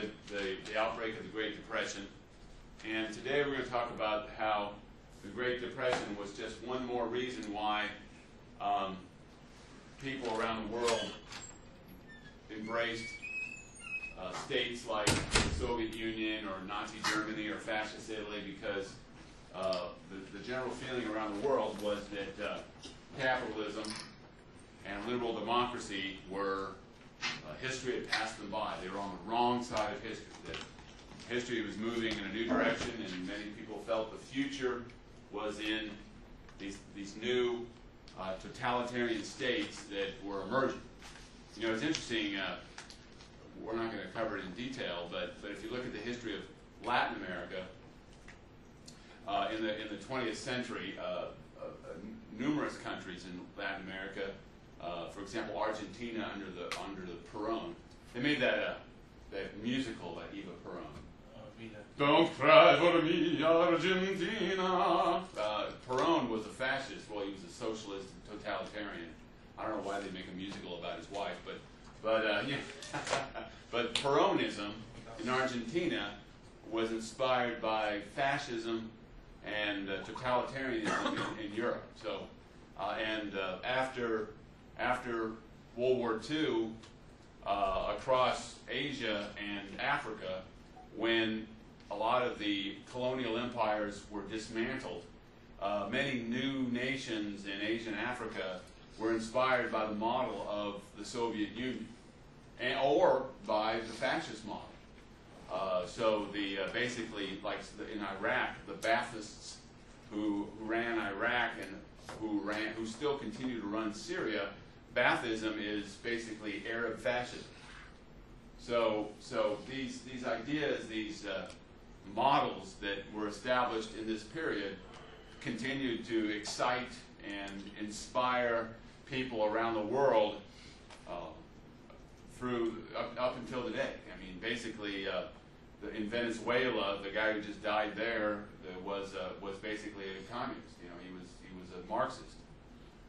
with the outbreak of the Great Depression. And today we're going to talk about how the Great Depression was just one more reason why people around the world embraced states like the Soviet Union or Nazi Germany or Fascist Italy, because the general feeling around the world was that capitalism and liberal democracy were history had passed them by. They were on the wrong side of history. That history was moving in a new direction, and many people felt the future was in these new totalitarian states that were emerging. You know, it's interesting. We're not going to cover it in detail, but if you look at the history of Latin America in the 20th century, numerous countries in Latin America, for example, Argentina under the Perón, they made that musical by Eva Perón. Don't cry for me, Argentina. Perón was a fascist. Well, he was a socialist and totalitarian. I don't know why they make a musical about his wife, but yeah. But Peronism in Argentina was inspired by fascism and totalitarianism in Europe. So, after World War II, across Asia and Africa, when a lot of the colonial empires were dismantled, many new nations in Asia and Africa were inspired by the model of the Soviet Union, or by the fascist model. So basically, like in Iraq, the Baathists who ran Iraq and who still continue to run Syria, Baathism is basically Arab fascism. So these ideas, these models that were established in this period, continued to excite and inspire people around the world through up until today. I mean, basically, in Venezuela, the guy who just died there was basically a communist. You know, he was a Marxist.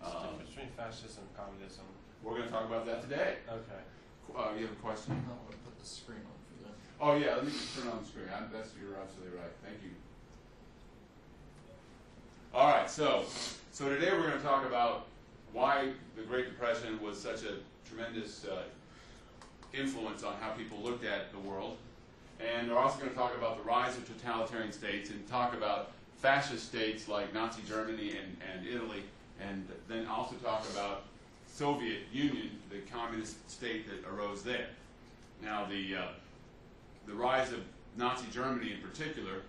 What's the difference between fascism and communism? We're going to talk about that today. Okay. You have a question? No, I'm going to put the screen on for them. Oh yeah, let me just turn on the screen. You're absolutely right. Thank you. All right, so today we're going to talk about why the Great Depression was such a tremendous influence on how people looked at the world, and we're also going to talk about the rise of totalitarian states and talk about fascist states like Nazi Germany and Italy, and then also talk about Soviet Union, the communist state that arose there. Now, the rise of Nazi Germany in particular,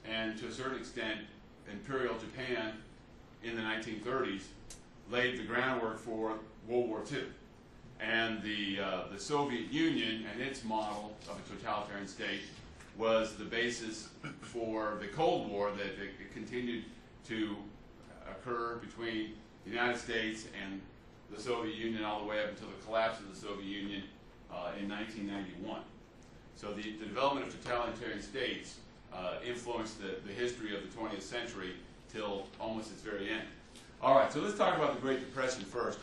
and to a certain extent Imperial Japan in the 1930s, laid the groundwork for World War II. And the Soviet Union and its model of a totalitarian state was the basis for the Cold War that it continued to occur between the United States and the Soviet Union all the way up until the collapse of the Soviet Union in 1991. So the development of totalitarian states influenced the history of the 20th century till almost its very end. All right, so let's talk about the Great Depression first.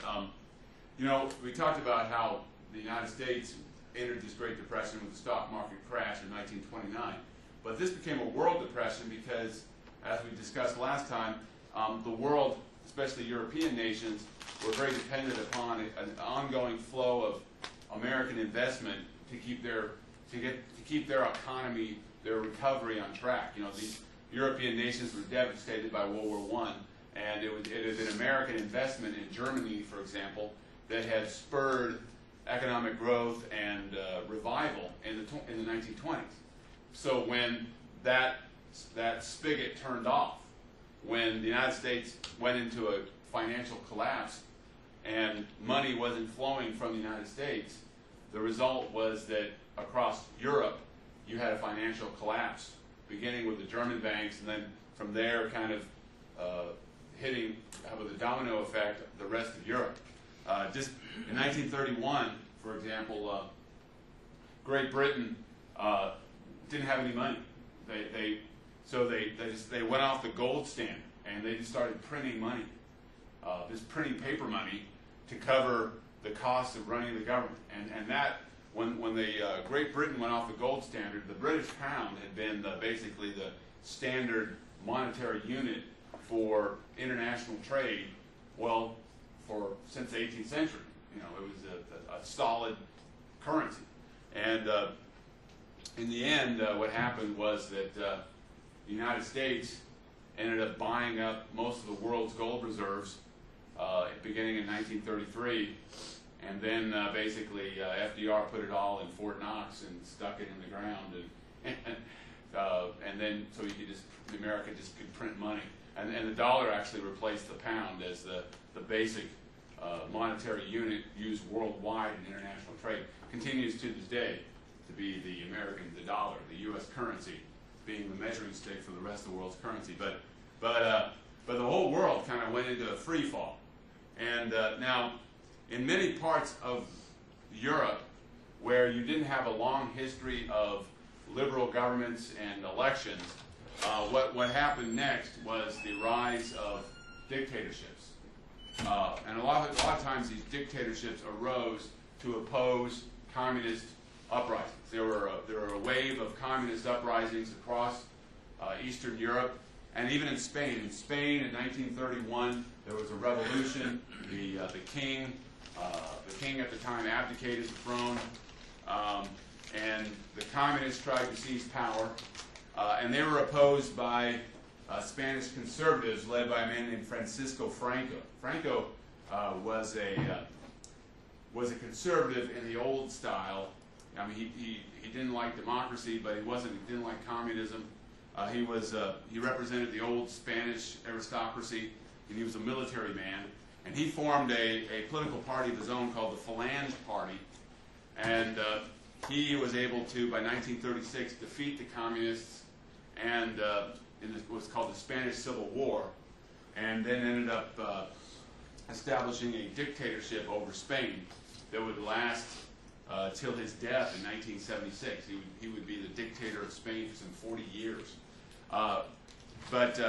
You know, we talked about how the United States entered this Great Depression with the stock market crash in 1929. But this became a world depression because, as we discussed last time, the world, especially European nations, were very dependent upon an ongoing flow of American investment to keep their economy, their recovery on track. You know, these European nations were devastated by World War I, and it had been American investment in Germany, for example, that had spurred economic growth and revival in the 1920s. So when that spigot turned off, when the United States went into a financial collapse and money wasn't flowing from the United States, the result was that across Europe you had a financial collapse, beginning with the German banks, and then from there kind of hitting with a domino effect the rest of Europe. Just in 1931, for example, Great Britain didn't have any money. They went off the gold standard and they just started printing money, just printing paper money to cover the cost of running the government, and that when the Great Britain went off the gold standard, the British pound had been basically the standard monetary unit for international trade, well, since the 18th century. You know, it was a solid currency. And in the end, what happened was that the United States ended up buying up most of the world's gold reserves beginning in 1933. And then basically FDR put it all in Fort Knox and stuck it in the ground, and then so America just could print money, and the dollar actually replaced the pound as the basic monetary unit used worldwide in international trade. Continues to this day to be the dollar, the U.S. currency, being the measuring stick for the rest of the world's currency. But the whole world kind of went into a free fall, and now. In many parts of Europe, where you didn't have a long history of liberal governments and elections, what happened next was the rise of dictatorships. And a lot of times these dictatorships arose to oppose communist uprisings. There were a wave of communist uprisings across Eastern Europe, and even in Spain. In Spain in 1931, there was a revolution. The king at the time abdicated the throne, and the communists tried to seize power, and they were opposed by Spanish conservatives led by a man named Francisco Franco. Franco was a conservative in the old style. I mean, he didn't like democracy, but he didn't like communism. He represented the old Spanish aristocracy, and he was a military man. And he formed a political party of his own called the Falange Party, and he was able to, by 1936, defeat the communists and in what's called the Spanish Civil War, and then ended up establishing a dictatorship over Spain that would last till his death in 1976. He would be the dictator of Spain for some 40 years. But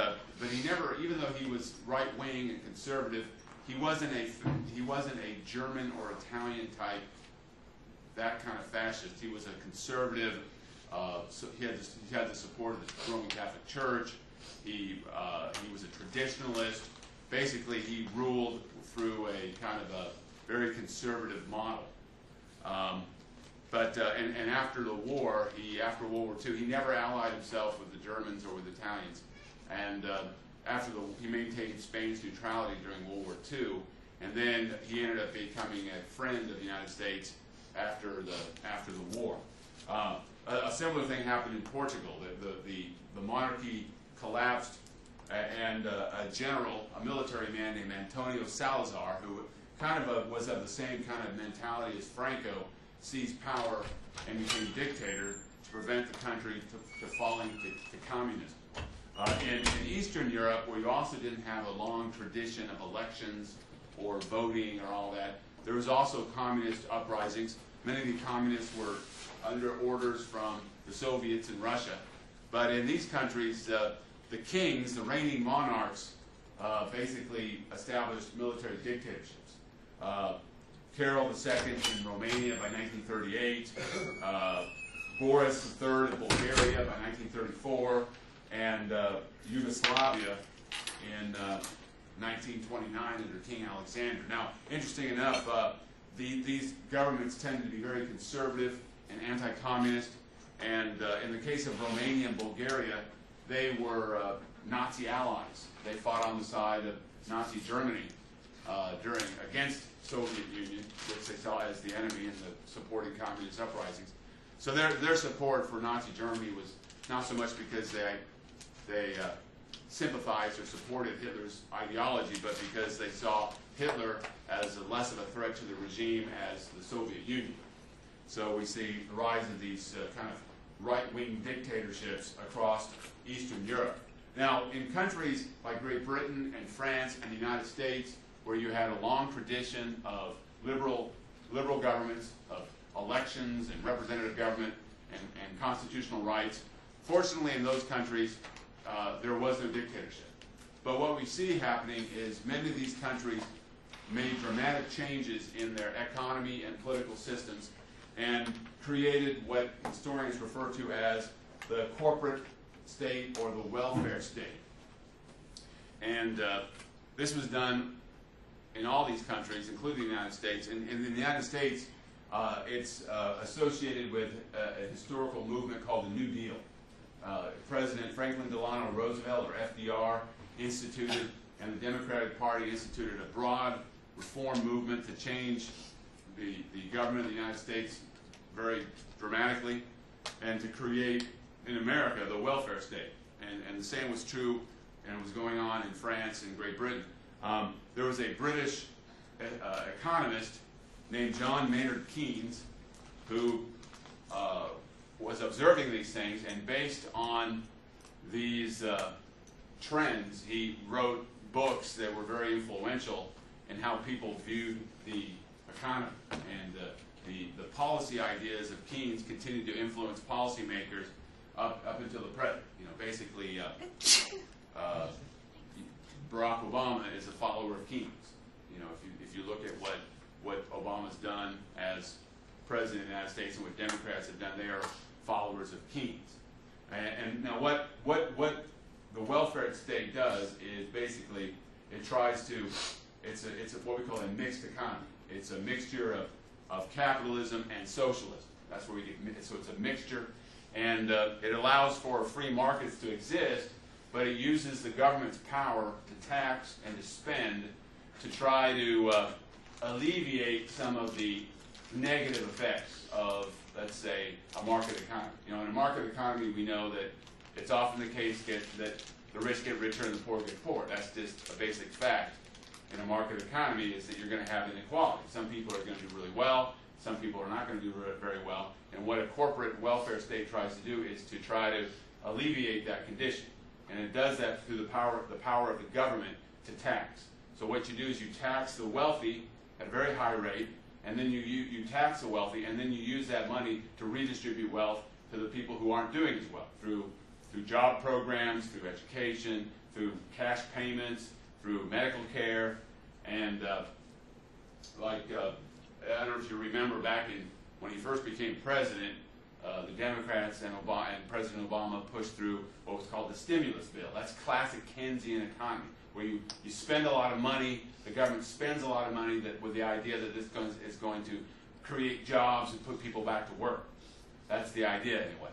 he never, even though he was right-wing and conservative, he wasn't a German or Italian type, that kind of fascist. He was a conservative. So he had the support of the Roman Catholic Church. He was a traditionalist. Basically, he ruled through a kind of a very conservative model. And after the war, after World War II, he never allied himself with the Germans or with Italians. And he maintained Spain's neutrality during World War II, and then he ended up becoming a friend of the United States after the war. A similar thing happened in Portugal. The monarchy collapsed, and a military man named Antonio Salazar, who kind of was of the same kind of mentality as Franco, seized power and became dictator to prevent the country to falling to communism. In Eastern Europe, where you also didn't have a long tradition of elections or voting or all that, there was also communist uprisings. Many of the communists were under orders from the Soviets in Russia. But in these countries, the kings, the reigning monarchs, basically established military dictatorships. Carol II in Romania by 1938, Boris III in Bulgaria by 1934, and Yugoslavia in 1929 under King Alexander. Now, interesting enough, these governments tended to be very conservative and anti-communist, and in the case of Romania and Bulgaria, they were Nazi allies. They fought on the side of Nazi Germany against Soviet Union, which they saw as the enemy in the supporting communist uprisings. So their support for Nazi Germany was not so much because they sympathized or supported Hitler's ideology, but because they saw Hitler as less of a threat to the regime as the Soviet Union. So we see the rise of these kind of right-wing dictatorships across Eastern Europe. Now, in countries like Great Britain and France and the United States, where you had a long tradition of liberal governments, of elections and representative government and constitutional rights, fortunately in those countries there was no dictatorship. But what we see happening is many of these countries made dramatic changes in their economy and political systems, and created what historians refer to as the corporate state or the welfare state. And this was done in all these countries, including the United States. And in the United States, it's associated with a historical movement called the New Deal. President Franklin Delano Roosevelt, or FDR, instituted, and the Democratic Party instituted a broad reform movement to change the government of the United States very dramatically, and to create in America the welfare state. And the same was true, and was going on in France and Great Britain. There was a British economist named John Maynard Keynes who was observing these things, and based on these trends, he wrote books that were very influential in how people viewed the economy. And the policy ideas of Keynes continued to influence policymakers up until the present. You know, basically, Barack Obama is a follower of Keynes. You know, if you look at what Obama's done as president of the United States and what Democrats have done, they are followers of Keynes. And now what the welfare state does is basically it tries to, it's what we call a mixed economy. It's a mixture of capitalism and socialism. That's where we get, so it's a mixture, and it allows for free markets to exist, but it uses the government's power to tax and to spend to try to alleviate some of the negative effects of, let's say, a market economy. You know, in a market economy, we know that it's often the case that the rich get richer and the poor get poorer. That's just a basic fact in a market economy, is that you're going to have inequality. Some people are going to do really well, some people are not going to do very well, and what a corporate welfare state tries to do is to try to alleviate that condition. And it does that through the power of the government to tax. So what you do is you tax the wealthy at a very high rate, and then you tax the wealthy, and then you use that money to redistribute wealth to the people who aren't doing as well, through job programs, through education, through cash payments, through medical care, and I don't know if you remember back when he first became president, the Democrats and President Obama pushed through what was called the stimulus bill. That's classic Keynesian economy, where you spend a lot of money, the government spends a lot of money with the idea that this is going to create jobs and put people back to work. That's the idea anyway.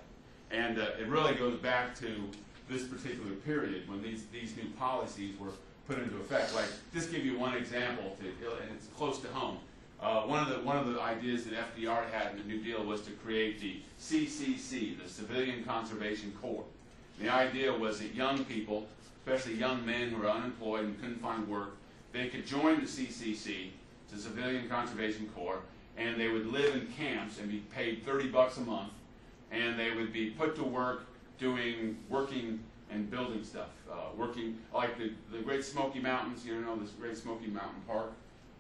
And it really goes back to this particular period when these new policies were put into effect. Like, just give you one example, and it's close to home. One of the ideas that FDR had in the New Deal was to create the CCC, the Civilian Conservation Corps. The idea was that young people, especially young men who were unemployed and couldn't find work, they could join the CCC, the Civilian Conservation Corps, and they would live in camps and be paid $30 a month, and they would be put to work working and building stuff, working like the Great Smoky Mountains. You know, this Great Smoky Mountain Park.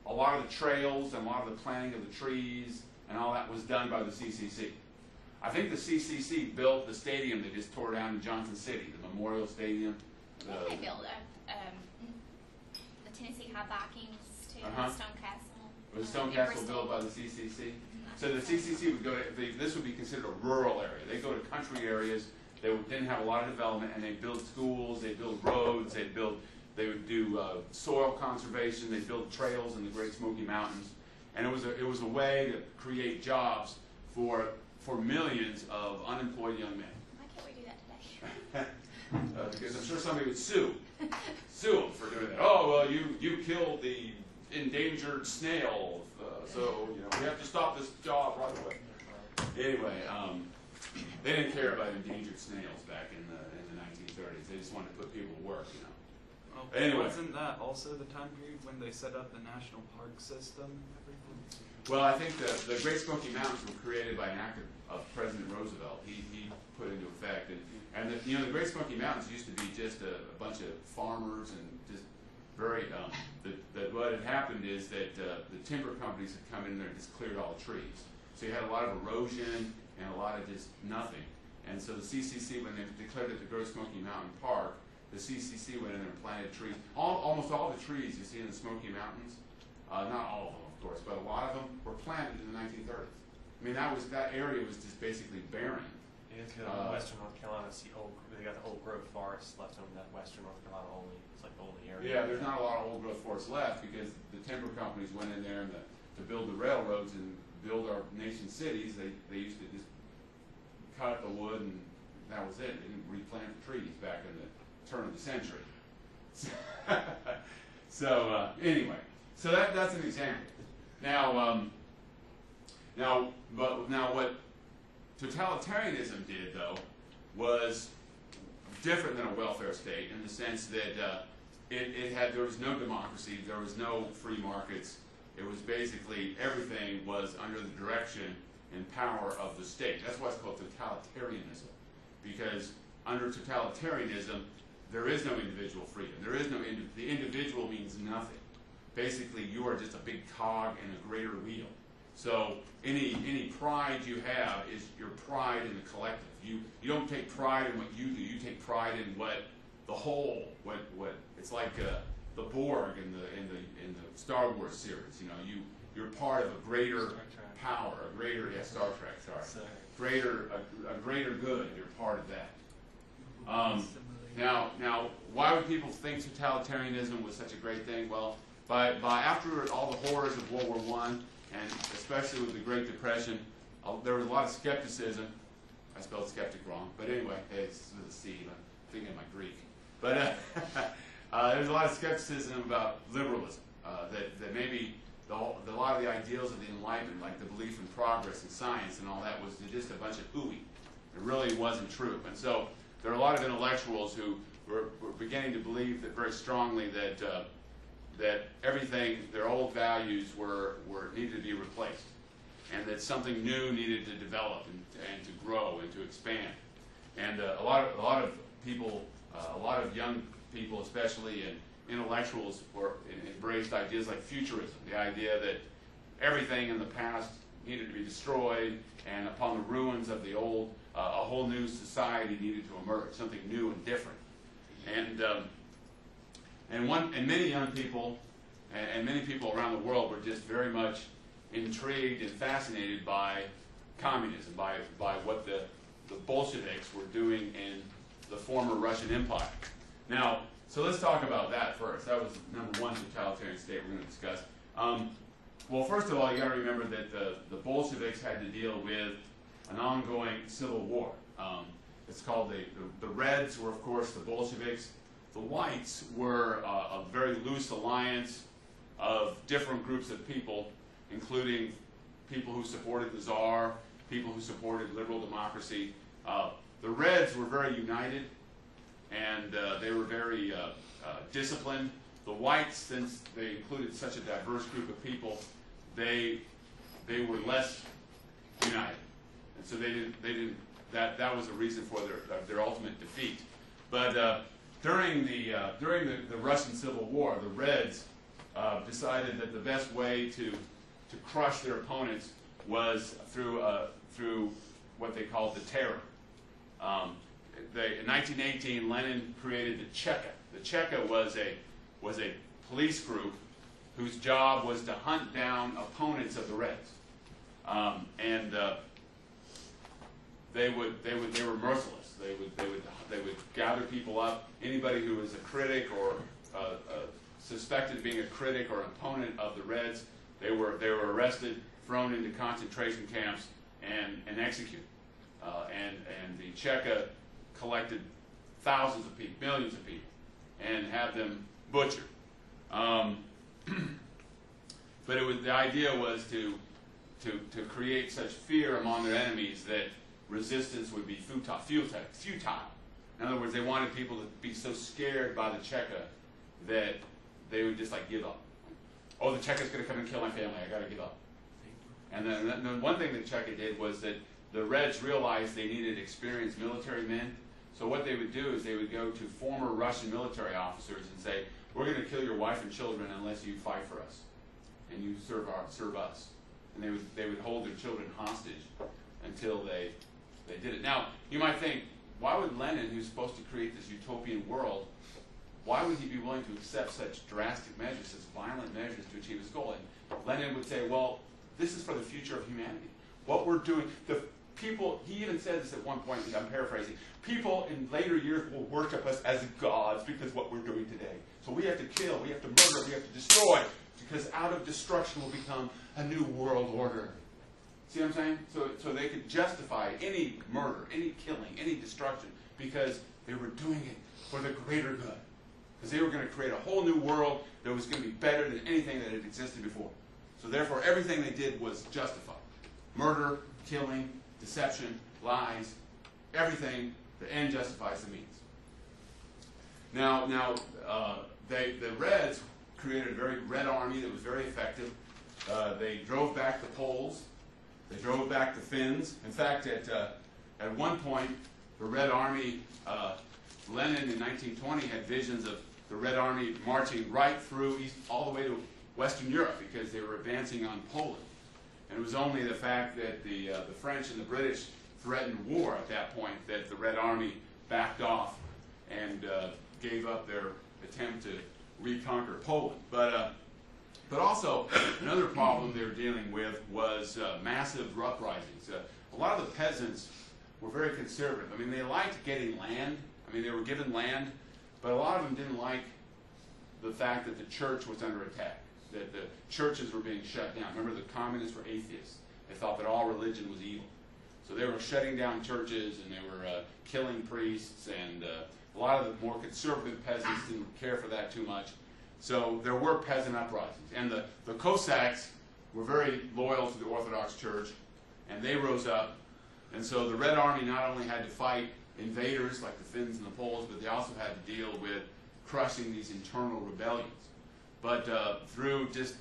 A lot of the trails and a lot of the planting of the trees and all that was done by the CCC. I think the CCC built the stadium they just tore down in Johnson City, the Memorial Stadium. I think they built the Tennessee High Vikings too, Stone Castle. Was Stone Castle built by the CCC? So the CCC would go to, this would be considered a rural area. They go to country areas that didn't have a lot of development, and they build schools, they build roads, they would do soil conservation, they build trails in the Great Smoky Mountains, and it was a way to create jobs for millions of unemployed young men. Why can't we do that today? Because I'm sure somebody would sue them for doing that. Oh, well, you killed the endangered snail, so you know we have to stop this job right away. Anyway, they didn't care about endangered snails back in the 1930s. They just wanted to put people to work, you know. Well, anyway. Wasn't that also the time period when they set up the national park system and everything? Well, I think the Great Smoky Mountains were created by an act of President Roosevelt. He put into effect, and the Great Smoky Mountains used to be just a bunch of farmers and just very. What had happened is that the timber companies had come in there and just cleared all the trees. So you had a lot of erosion and a lot of just nothing. And so the CCC, when they declared it the Great Smoky Mountain Park, the CCC went in there and planted trees. Almost all the trees you see in the Smoky Mountains, not all of them, of course, but a lot of them were planted in the 1930s. I mean, that area was just basically barren. You have to go to western North Carolina to see they got the old growth forest left on that western North Carolina only. It's like the only area. Yeah, there's not a lot of old growth forest left because the timber companies went in there and to build the railroads and build our nation's cities. They used to just cut the wood and that was it. They didn't replant the trees back in the turn of the century. So anyway, so that's an example. Now what totalitarianism did though was different than a welfare state in the sense that there was no democracy, there was no free markets. It was basically everything was under the direction and power of the state. That's why it's called totalitarianism, because under totalitarianism there is no individual freedom. There is no the individual means nothing. Basically, you are just a big cog in a greater wheel. So any pride you have is your pride in the collective. You don't take pride in what you do. You take pride in what the whole. What it's like the Borg in the Star Wars series. You know, you're part of a greater power, a greater Star Trek. Sorry, a greater good. You're part of that. Now, why would people think totalitarianism was such a great thing? Well, by after all the horrors of World War I, and especially with the Great Depression, there was a lot of skepticism. I spelled skeptic wrong, but anyway, it's with a C. I'm thinking of my Greek. But there's a lot of skepticism about liberalism, that maybe a lot of the ideals of the Enlightenment, like the belief in progress and science and all that, was just a bunch of hooey. It really wasn't true. And so there are a lot of intellectuals who were beginning to believe that very strongly that everything, their old values needed to be replaced, and that something new needed to develop and to grow and to expand. And a lot of people, a lot of young people especially, and intellectuals embraced ideas like futurism, the idea that everything in the past needed to be destroyed, and upon the ruins of the old, a whole new society needed to emerge, something new and different. And many young people and many people around the world were just very much intrigued and fascinated by communism, by what the Bolsheviks were doing in the former Russian Empire. Now, so let's talk about that first. That was number one totalitarian state we're going to discuss. Well, first of all, you got to remember that the Bolsheviks had to deal with an ongoing civil war. It's called the Reds were, of course, the Bolsheviks. The Whites were a very loose alliance of different groups of people, including people who supported the Tsar, people who supported liberal democracy. The Reds were very united, and they were very disciplined. The Whites, since they included such a diverse group of people, they were less united, and so they didn't. That was a reason for their ultimate defeat. But during the Russian Civil War, the Reds decided that the best way to crush their opponents was through what they called the terror. In 1918, Lenin created the Cheka. The Cheka was a police group whose job was to hunt down opponents of the Reds, and they were merciless. They would gather people up. Anybody who was a critic or suspected of being a critic or an opponent of the Reds, they were arrested, thrown into concentration camps, and executed. And the Cheka collected thousands of people, millions of people, and had them butchered. But the idea was to create such fear among their enemies that resistance would be futile. In other words, they wanted people to be so scared by the Cheka that they would just give up. Oh, the Cheka's going to come and kill my family. I got to give up. And then one thing that Cheka did was that the Reds realized they needed experienced military men. So what they would do is they would go to former Russian military officers and say, "We're going to kill your wife and children unless you fight for us and you serve us." And they would hold their children hostage until they did it. Now, you might think, why would Lenin, who's supposed to create this utopian world, why would he be willing to accept such drastic measures, such violent measures to achieve his goal? And Lenin would say, well, this is for the future of humanity. What we're doing, the people, he even said this at one point, I'm paraphrasing, people in later years will worship us as gods because of what we're doing today. So we have to kill, we have to murder, we have to destroy, because out of destruction will become a new world order. See what I'm saying? So they could justify any murder, any killing, any destruction, because they were doing it for the greater good. Because they were going to create a whole new world that was going to be better than anything that had existed before. So therefore, everything they did was justified. Murder, killing, deception, lies, everything, the end justifies the means. Now, the Reds created a very red army that was very effective. They drove back the Poles. They drove back the Finns. In fact, at one point, the Red Army, Lenin in 1920 had visions of the Red Army marching right through all the way to Western Europe because they were advancing on Poland. And it was only the fact that the French and the British threatened war at that point that the Red Army backed off and gave up their attempt to reconquer Poland. But also, another problem they were dealing with was massive uprisings. A lot of the peasants were very conservative. I mean, they liked getting land. I mean, they were given land, but a lot of them didn't like the fact that the church was under attack, that the churches were being shut down. Remember, the communists were atheists. They thought that all religion was evil. So they were shutting down churches, and they were killing priests, and a lot of the more conservative peasants didn't care for that too much. So there were peasant uprisings. And the Cossacks were very loyal to the Orthodox Church, and they rose up. And so the Red Army not only had to fight invaders like the Finns and the Poles, but they also had to deal with crushing these internal rebellions. But through just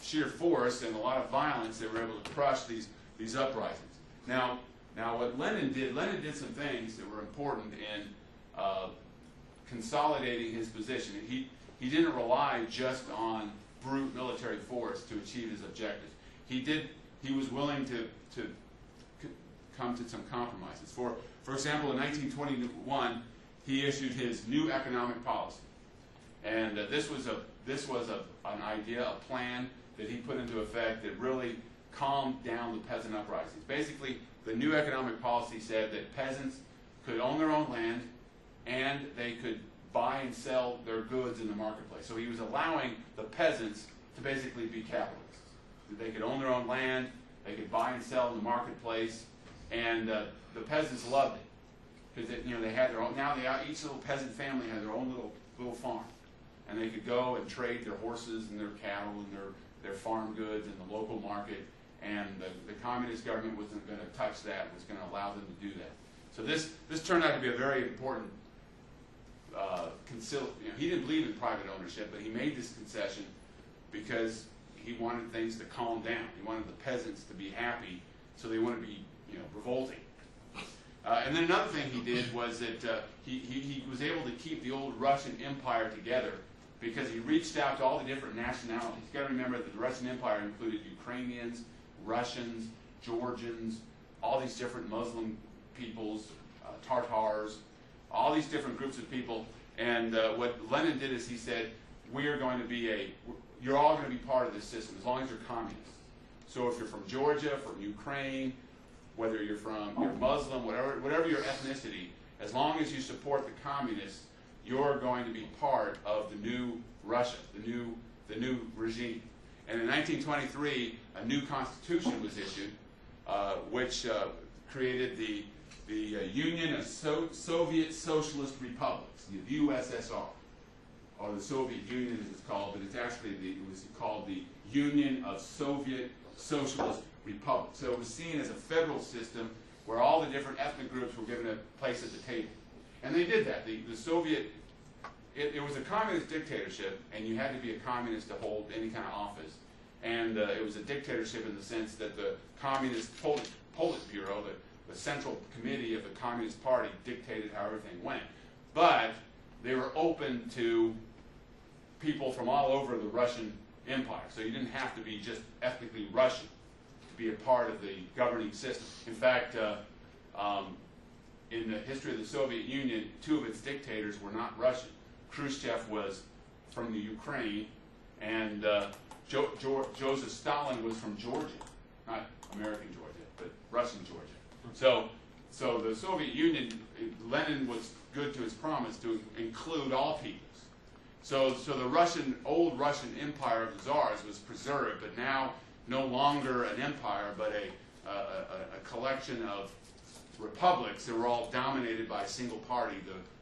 sheer force and a lot of violence, they were able to crush these uprisings. Now what Lenin did some things that were important in consolidating his position. He didn't rely just on brute military force to achieve his objectives. He was willing to come to some compromises. For example, in 1921, he issued his new economic policy, and this was an idea, a plan that he put into effect that really calmed down the peasant uprisings. Basically, the new economic policy said that peasants could own their own land and they could buy and sell their goods in the marketplace. So he was allowing the peasants to basically be capitalists. They could own their own land, they could buy and sell in the marketplace, and the peasants loved it because they had their own. Now each little peasant family had their own little farm, and they could go and trade their horses and their cattle and their farm goods in the local market. And the communist government wasn't going to touch that; was going to allow them to do that. So this turned out to be a very important. He didn't believe in private ownership, but he made this concession because he wanted things to calm down. He wanted the peasants to be happy, so they wouldn't be, revolting. And then another thing he did was that he was able to keep the old Russian Empire together because he reached out to all the different nationalities. You've got to remember that the Russian Empire included Ukrainians, Russians, Georgians, all these different Muslim peoples, Tartars, all these different groups of people. And what Lenin did is he said, you're all going to be part of this system as long as you're communists. So if you're from Georgia, from Ukraine, whether you're Muslim, whatever your ethnicity, as long as you support the communists, you're going to be part of the new Russia, the new regime. And in 1923, a new constitution was issued, which created the Union of Soviet Socialist Republics, the USSR, or the Soviet Union as it's called, but it was called the Union of Soviet Socialist Republics. So it was seen as a federal system where all the different ethnic groups were given a place at the table. And they did that. The Soviet, it was a communist dictatorship, and you had to be a communist to hold any kind of office. And it was a dictatorship in the sense that the Communist Politburo, the Central Committee of the Communist Party, dictated how everything went. But they were open to people from all over the Russian Empire. So you didn't have to be just ethnically Russian to be a part of the governing system. In fact, in the history of the Soviet Union, two of its dictators were not Russian. Khrushchev was from the Ukraine, and Joseph Stalin was from Georgia. American Georgia, but Russian Georgia. So the Soviet Union, Lenin was good to his promise to include all peoples. So the old Russian Empire of the Tsars was preserved, but now no longer an empire, but a collection of republics that were all dominated by a single party,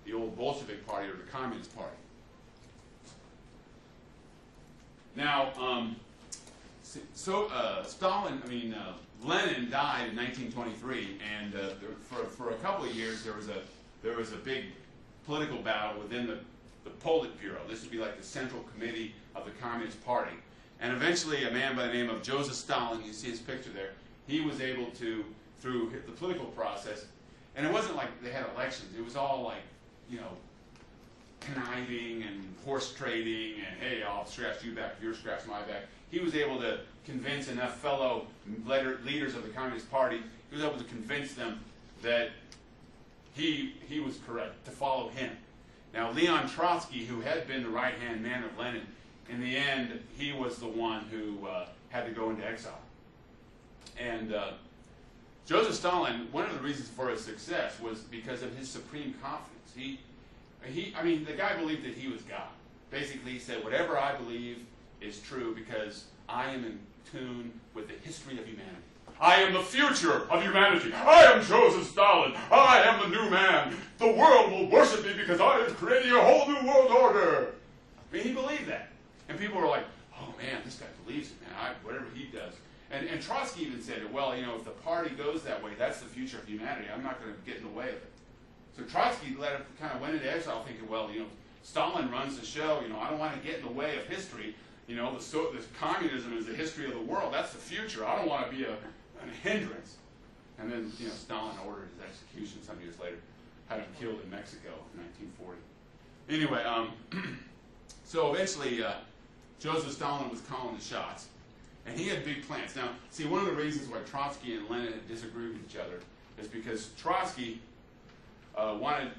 the old Bolshevik Party or the Communist Party. Now, Lenin died in 1923, and for a couple of years there was a big political battle within the Politburo. This would be like the Central Committee of the Communist Party. And eventually a man by the name of Joseph Stalin, you see his picture there, he was able to, through the political process, and it wasn't like they had elections, it was all like, you know, conniving and horse trading and, hey, I'll scratch you back if you scratch my back. He was able to convince enough fellow leaders of the Communist Party, he was able to convince them that he was correct, to follow him. Now, Leon Trotsky, who had been the right-hand man of Lenin, in the end, he was the one who had to go into exile. And Joseph Stalin, one of the reasons for his success was because of his supreme confidence. The guy believed that he was God. Basically, he said, whatever I believe is true because I am in tune with the history of humanity. I am the future of humanity. I am Joseph Stalin. I am the new man. The world will worship me because I am creating a whole new world order. I mean, he believed that. And people were like, oh man, this guy believes it, man. Whatever he does. And Trotsky even said, well, you know, if the party goes that way, that's the future of humanity. I'm not going to get in the way of it. So Trotsky kind of went into exile thinking, well, you know, Stalin runs the show. You know, I don't want to get in the way of history. You know, this communism is the history of the world. That's the future. I don't want to be a hindrance. And then, you know, Stalin ordered his execution some years later, had him killed in Mexico in 1940. Anyway, so eventually Joseph Stalin was calling the shots, and he had big plans. Now, see, one of the reasons why Trotsky and Lenin had disagreed with each other is because Trotsky wanted,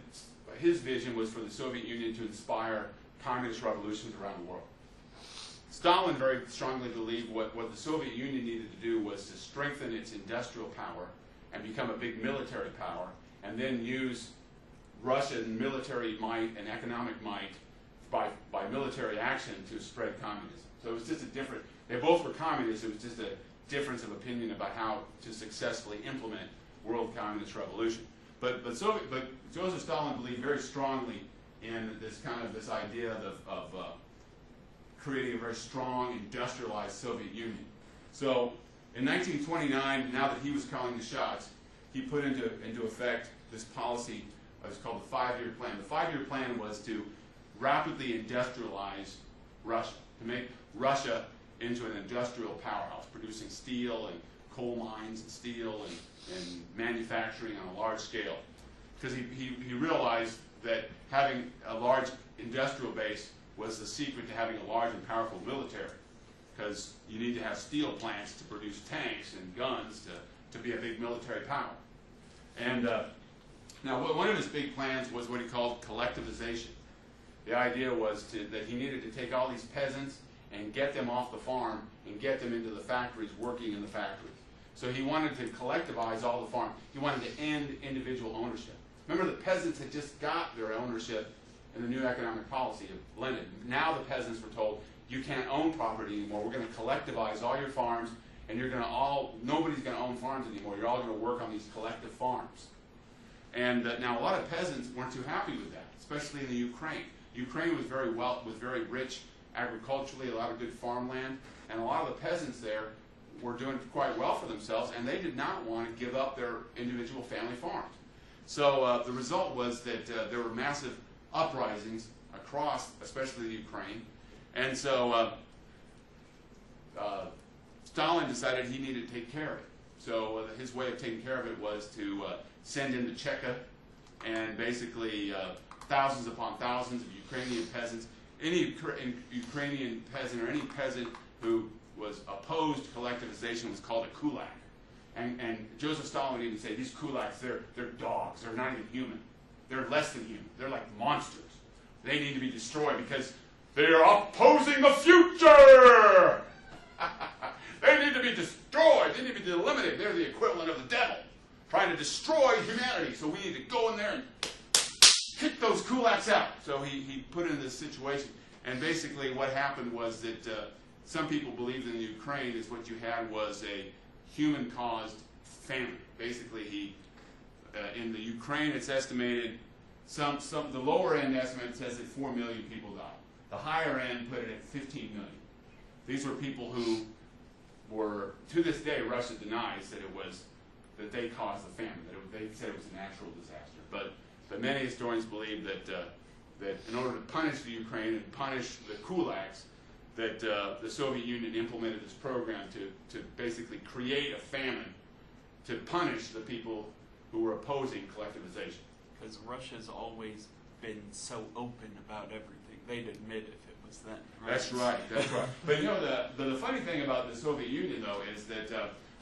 his vision was for the Soviet Union to inspire communist revolutions around the world. Stalin very strongly believed what the Soviet Union needed to do was to strengthen its industrial power and become a big military power, and then use Russian military might and economic might by military action to spread communism. So it was just a different, they both were communists, it was just a difference of opinion about how to successfully implement world communist revolution. But Joseph Stalin believed very strongly in this idea of creating a very strong industrialized Soviet Union. So in 1929, now that he was calling the shots, he put into effect this policy. It was called the 5-year plan. The 5-year plan was to rapidly industrialize Russia, to make Russia into an industrial powerhouse, producing steel and coal mines and steel and manufacturing on a large scale. Because he realized that having a large industrial base was the secret to having a large and powerful military, because you need to have steel plants to produce tanks and guns to be a big military power. And now one of his big plans was what he called collectivization. The idea was that he needed to take all these peasants and get them off the farm and get them into the factories, working in the factories. So he wanted to collectivize all the farm. He wanted to end individual ownership. Remember, the peasants had just got their ownership in the new economic policy of Lenin. Now the peasants were told, you can't own property anymore. We're going to collectivize all your farms, and nobody's going to own farms anymore. You're all going to work on these collective farms. And now a lot of peasants weren't too happy with that, especially in the Ukraine. Ukraine was very rich agriculturally, a lot of good farmland, and a lot of the peasants there were doing quite well for themselves, and they did not want to give up their individual family farms. So the result was that there were massive uprisings across, especially the Ukraine, and so Stalin decided he needed to take care of it. So his way of taking care of it was to send in the Cheka, and basically thousands upon thousands of Ukrainian peasants. Any Ukrainian peasant or any peasant who was opposed to collectivization was called a kulak. And Joseph Stalin would even say, these kulaks, they're dogs. They're not even human. They're less than human. They're like monsters. They need to be destroyed because they are opposing the future. They need to be destroyed. destroy. They need to be eliminated. They're the equivalent of the devil, trying to destroy humanity. So we need to go in there and kick those kulaks out. So he put in this situation. And basically what happened was that some people believed in Ukraine is what you had was a human-caused famine. Basically, in the Ukraine, it's estimated, the lower end estimate says that 4 million people died. The higher end put it at 15 million. These were people who were, to this day, Russia denies that they caused the famine. They said it was a natural disaster. But many historians believe that in order to punish the Ukraine and punish the kulaks, that the Soviet Union implemented this program to basically create a famine to punish the people who were opposing collectivization. Because Russia's always been so open about everything. They'd admit if it was them. Right? That's right. That's right. But you know, the funny thing about the Soviet Union, though, is that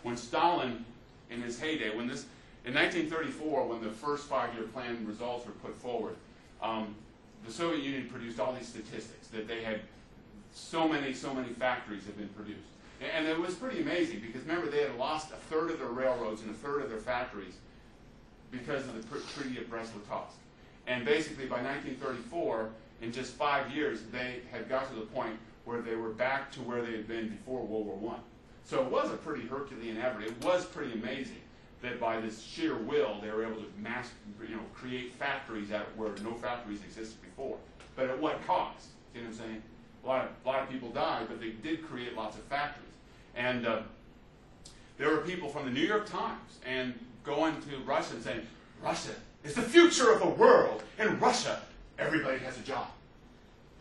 when Stalin, in his heyday, in 1934, when the first 5-year plan results were put forward, the Soviet Union produced all these statistics that they had so many factories had been produced. And it was pretty amazing because remember they had lost a third of their railroads and a third of their factories because of the Treaty of Brest-Litovsk. And basically by 1934, in just 5 years, they had got to the point where they were back to where they had been before World War I. So it was a pretty Herculean effort. It was pretty amazing that by this sheer will, they were able to create factories out where no factories existed before. But at what cost? You know what I'm saying? A lot of people died, but they did create lots of factories. And there were people from the New York Times and going to Russia and saying, Russia is the future of the world. In Russia, everybody has a job.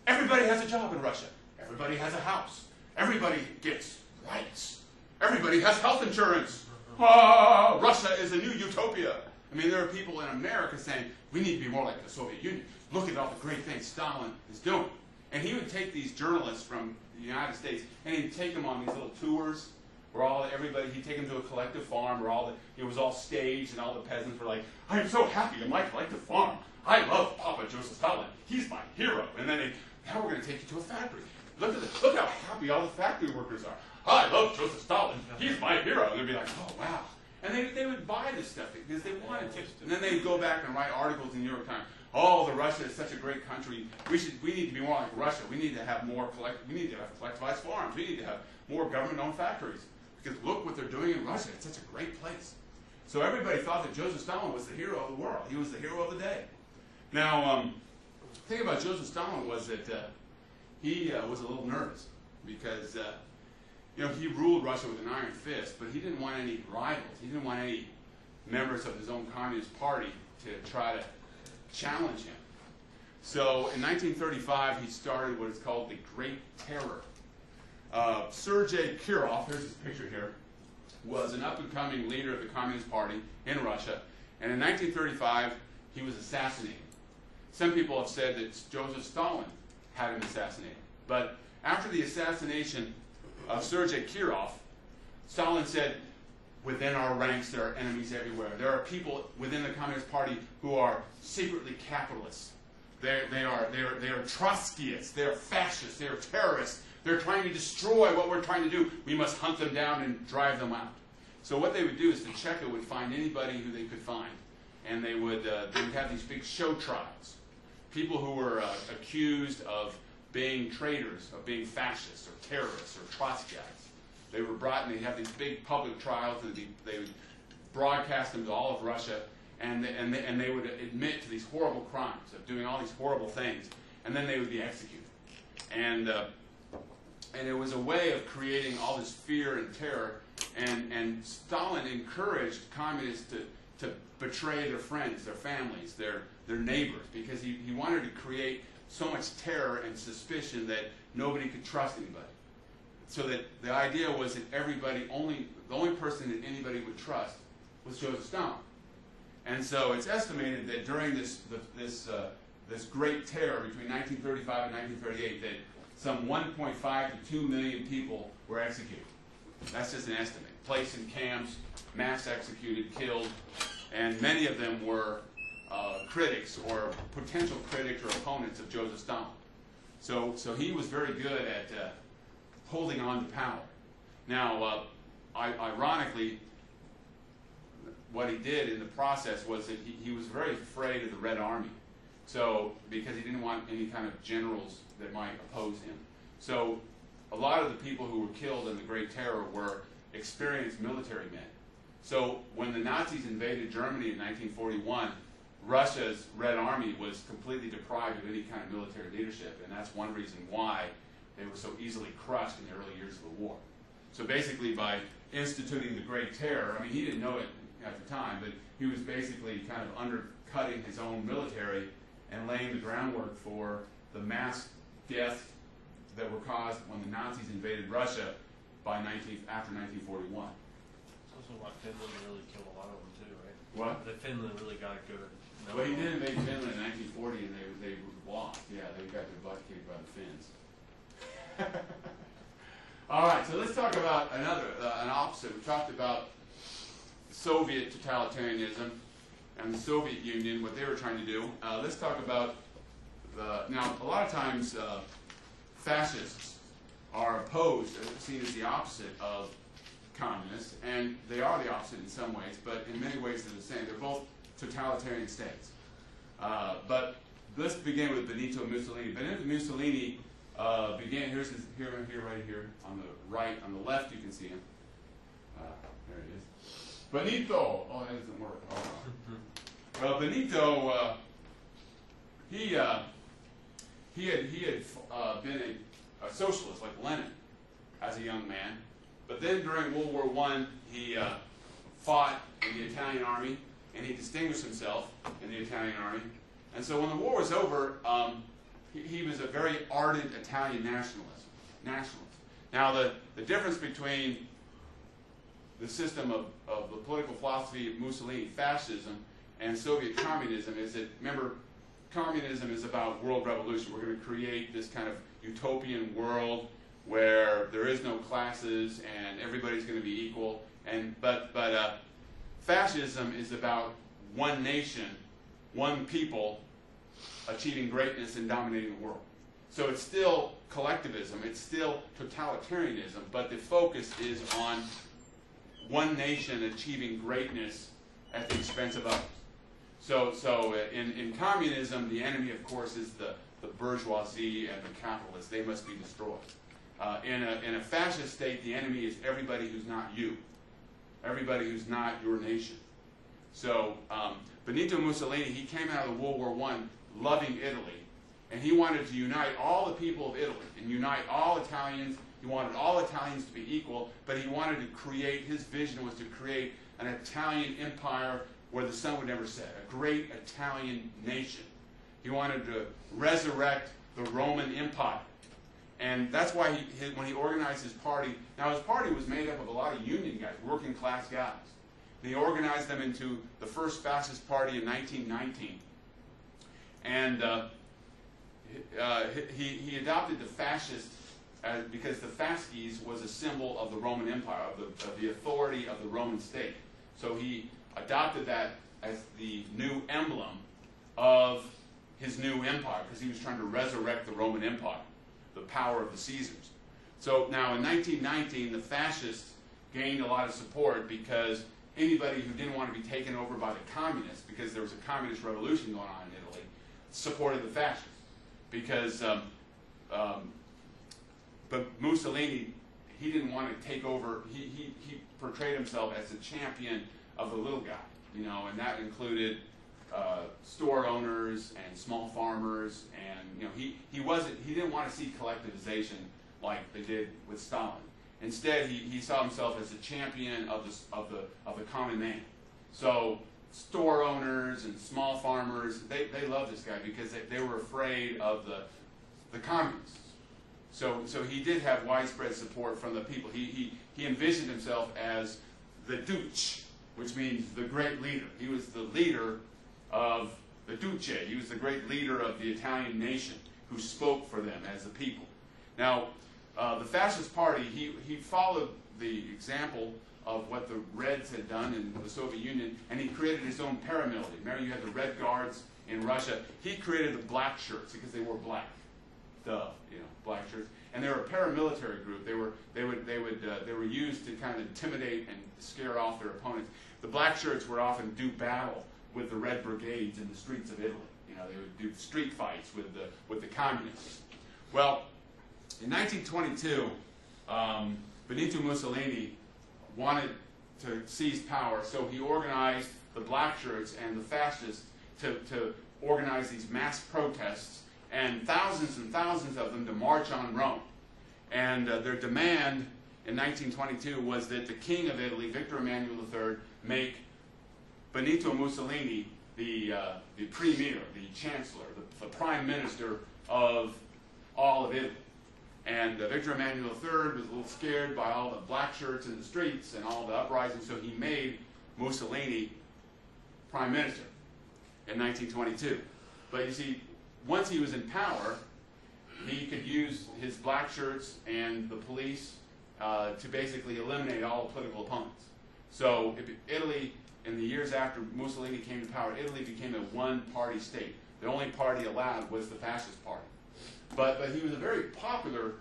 Everybody has a job in Russia. Everybody has a house. Everybody gets rights. Everybody has health insurance. Ah, Russia is a new utopia. I mean, there are people in America saying, we need to be more like the Soviet Union. Look at all the great things Stalin is doing. And he would take these journalists from the United States and he'd take them on these little tours where he'd take them to a collective farm where it was all staged and all the peasants were like, I'm so happy in my collective farm. I love Papa Joseph Stalin. He's my hero. And then now we're going to take you to a factory. Look how happy all the factory workers are. I love Joseph Stalin. He's my hero. And they'd be like, oh, wow. And they would buy this stuff because they wanted to. And then they'd go back and write articles in the New York Times. Oh, Russia is such a great country. We need to be more like Russia. We need to have more we need to have collectivized farms. We need to have more government-owned factories. Because look what they're doing in Russia. It's such a great place. So everybody thought that Joseph Stalin was the hero of the world. He was the hero of the day. Now, the thing about Joseph Stalin was that he was a little nervous because he ruled Russia with an iron fist, but he didn't want any rivals. He didn't want any members of his own Communist Party to try to challenge him. So in 1935, he started what is called the Great Terror. Sergei Kirov, here's his picture here, was an up-and-coming leader of the Communist Party in Russia, and in 1935, he was assassinated. Some people have said that Joseph Stalin had him assassinated. But after the assassination of Sergei Kirov, Stalin said, within our ranks there are enemies everywhere. There are people within the Communist Party who are secretly capitalists. They are Trotskyists. They are fascists. They are terrorists. They're trying to destroy what we're trying to do. We must hunt them down and drive them out. So what they would do is the Cheka would find anybody who they could find, and they would have these big show trials. People who were accused of being traitors, of being fascists or terrorists or Trotskyites. They were brought and they'd have these big public trials, and they would broadcast them to all of Russia, and they would admit to these horrible crimes of doing all these horrible things, and then they would be executed. And it was a way of creating all this fear and terror, and Stalin encouraged communists to betray their friends, their families, their neighbors, because he wanted to create so much terror and suspicion that nobody could trust anybody. So that the idea was that the only person that anybody would trust was Joseph Stalin. And so it's estimated that during this Great Terror between 1935 and 1938, that some 1.5 to 2 million people were executed. That's just an estimate. Placed in camps, mass executed, killed, and many of them were critics or potential critics or opponents of Joseph Stalin. So he was very good at holding on to power. Now, ironically, what he did in the process was that he was very afraid of the Red Army. So, because he didn't want any kind of generals that might oppose him. So, a lot of the people who were killed in the Great Terror were experienced military men. So, when the Nazis invaded Germany in 1941, Russia's Red Army was completely deprived of any kind of military leadership, and that's one reason why they were so easily crushed in the early years of the war. So basically, by instituting the Great Terror, I mean, he didn't know it at the time, but he was basically kind of undercutting his own military and laying the groundwork for the mass deaths that were caused when the Nazis invaded Russia after 1941. It's also why Finland really killed a lot of them too, right? What? The Finland really got a good. Well, he did invade Finland in 1940, and they lost. Yeah, they got their butt kicked by the Finns. All right, so let's talk about an opposite. We talked about Soviet totalitarianism and the Soviet Union, what they were trying to do. Let's talk about now, a lot of times fascists are opposed, seen as the opposite of communists, and they are the opposite in some ways, but in many ways they're the same. They're both totalitarian states. But let's begin with Benito Mussolini. Benito Mussolini began, right here, on the right, on the left you can see him. There it is. Benito, oh, that doesn't work. Oh, no. Well, Benito, he had been a socialist like Lenin as a young man, but then during World War I, he fought in the Italian army, and he distinguished himself in the Italian army. And so when the war was over, he was a very ardent Italian nationalist. Now, the difference between the system of the political philosophy of Mussolini, fascism, and Soviet communism is that, remember, communism is about world revolution. We're going to create this kind of utopian world where there is no classes and everybody's going to be equal. But fascism is about one nation, one people achieving greatness and dominating the world. So it's still collectivism, it's still totalitarianism, but the focus is on one nation achieving greatness at the expense of others. So in communism, the enemy, of course, is the bourgeoisie and the capitalists. They must be destroyed. In a fascist state, the enemy is everybody who's not you, everybody who's not your nation. So Benito Mussolini, he came out of World War I loving Italy, and he wanted to unite all the people of Italy and unite all Italians. He wanted all Italians to be equal, but he wanted to create, his vision was to create an Italian empire where the sun would never set, a great Italian nation. He wanted to resurrect the Roman Empire. And that's why when he organized his party, now his party was made up of a lot of union guys, working class guys. And he organized them into the first fascist party in 1919. And he adopted the fascist because the fasces was a symbol of the Roman Empire, of the authority of the Roman state. So he adopted that as the new emblem of his new empire, because he was trying to resurrect the Roman Empire, the power of the Caesars. So now in 1919, the fascists gained a lot of support because anybody who didn't want to be taken over by the communists, because there was a communist revolution going on in Italy, supported the fascists. Because, but Mussolini, he didn't want to take over. He portrayed himself as a champion of the little guy, you know, and that included store owners and small farmers, and you know, he didn't want to see collectivization like they did with Stalin. Instead, he saw himself as a champion of the common man. So store owners and small farmers, they loved this guy because they were afraid of the communists. So he did have widespread support from the people. He envisioned himself as the Duce, which means the great leader. He was the leader of the Duce. He was the great leader of the Italian nation who spoke for them as the people. Now, the fascist party, he followed the example of what the Reds had done in the Soviet Union, and he created his own paramilitary. Remember, you had the Red Guards in Russia. He created the black shirts because they wore black. black shirts. And they were a paramilitary group. They were used to kind of intimidate and scare off their opponents. The black shirts would often do battle with the Red Brigades in the streets of Italy. They would do street fights with the communists. Well, in 1922, Benito Mussolini wanted to seize power, so he organized the black shirts and the fascists to organize these mass protests, and thousands of them to march on Rome. And their demand in 1922 was that the King of Italy, Victor Emmanuel III, make Benito Mussolini the premier, the chancellor, the prime minister of all of Italy. And Victor Emmanuel III was a little scared by all the black shirts in the streets and all the uprisings, so he made Mussolini prime minister in 1922. But you see, once he was in power, he could use his black shirts and the police to basically eliminate all the political opponents. So Italy, in the years after Mussolini came to power, Italy became a one-party state. The only party allowed was the fascist party. But he was a very popular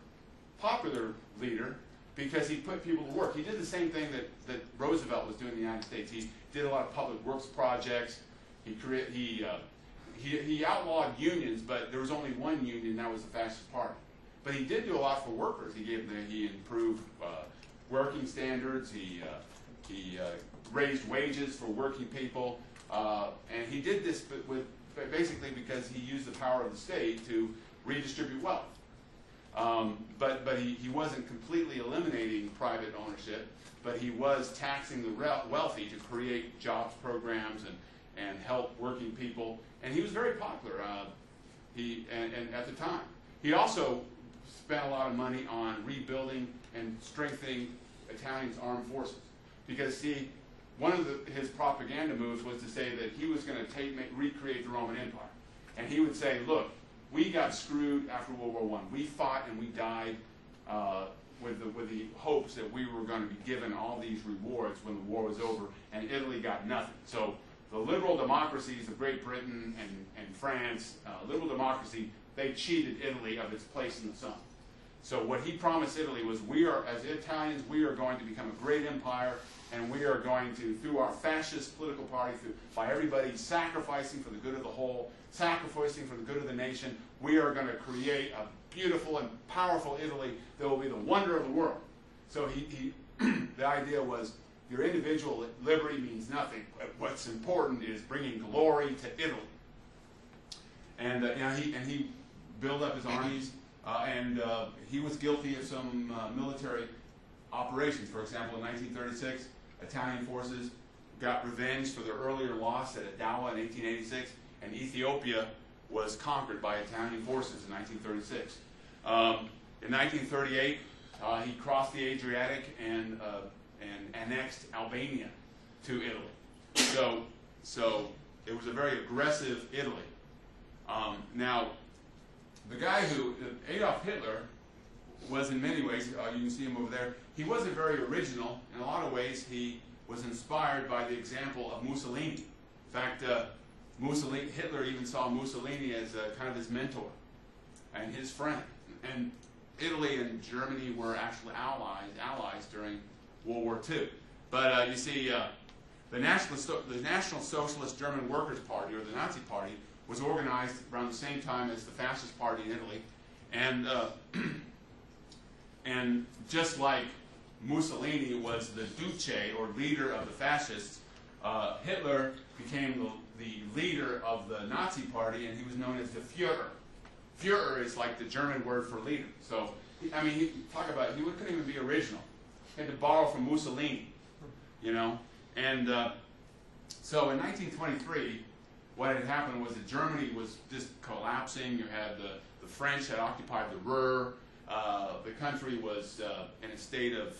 leader because he put people to work. He did the same thing that Roosevelt was doing in the United States. He did a lot of public works projects. He outlawed unions, but there was only one union, and that was the Fascist Party. But he did do a lot for workers. He improved working standards. He raised wages for working people, and he did this basically because he used the power of the state to redistribute wealth. But he wasn't completely eliminating private ownership, but he was taxing the wealthy to create jobs programs and help working people. And he was very popular and at the time. He also spent a lot of money on rebuilding and strengthening Italians' armed forces. Because, see, one of his propaganda moves was to say that he was going to recreate the Roman Empire. And he would say, look, we got screwed after World War I. We fought and we died with the hopes that we were going to be given all these rewards when the war was over, and Italy got nothing. So the liberal democracies of Great Britain and France, liberal democracy, they cheated Italy of its place in the sun. So what he promised Italy was, as Italians, we are going to become a great empire, and we are going to, through our fascist political party, by everybody sacrificing for the good of the whole, sacrificing for the good of the nation, we are going to create a beautiful and powerful Italy that will be the wonder of the world. So the idea was, your individual liberty means nothing. What's important is bringing glory to Italy. And he built up his armies, and he was guilty of some military operations. For example, in 1936, Italian forces got revenge for their earlier loss at Adawa in 1886, and Ethiopia was conquered by Italian forces in 1936. In 1938, he crossed the Adriatic and annexed Albania to Italy. So it was a very aggressive Italy. Now, the guy Adolf Hitler, was in many ways, you can see him over there, he wasn't very original. In a lot of ways, he was inspired by the example of Mussolini. In fact, Hitler even saw Mussolini as kind of his mentor and his friend. And Italy and Germany were actually allies during World War II. But you see, the National Socialist German Workers' Party, or the Nazi Party, was organized around the same time as the Fascist Party in Italy. And just like Mussolini was the Duce, or leader of the fascists, Hitler became the leader of the Nazi Party, and he was known as the Führer. Führer is like the German word for leader. So, he couldn't even be original. He had to borrow from Mussolini, And so in 1923, what had happened was that Germany was just collapsing. You had the French had occupied the Ruhr. The country was in a state of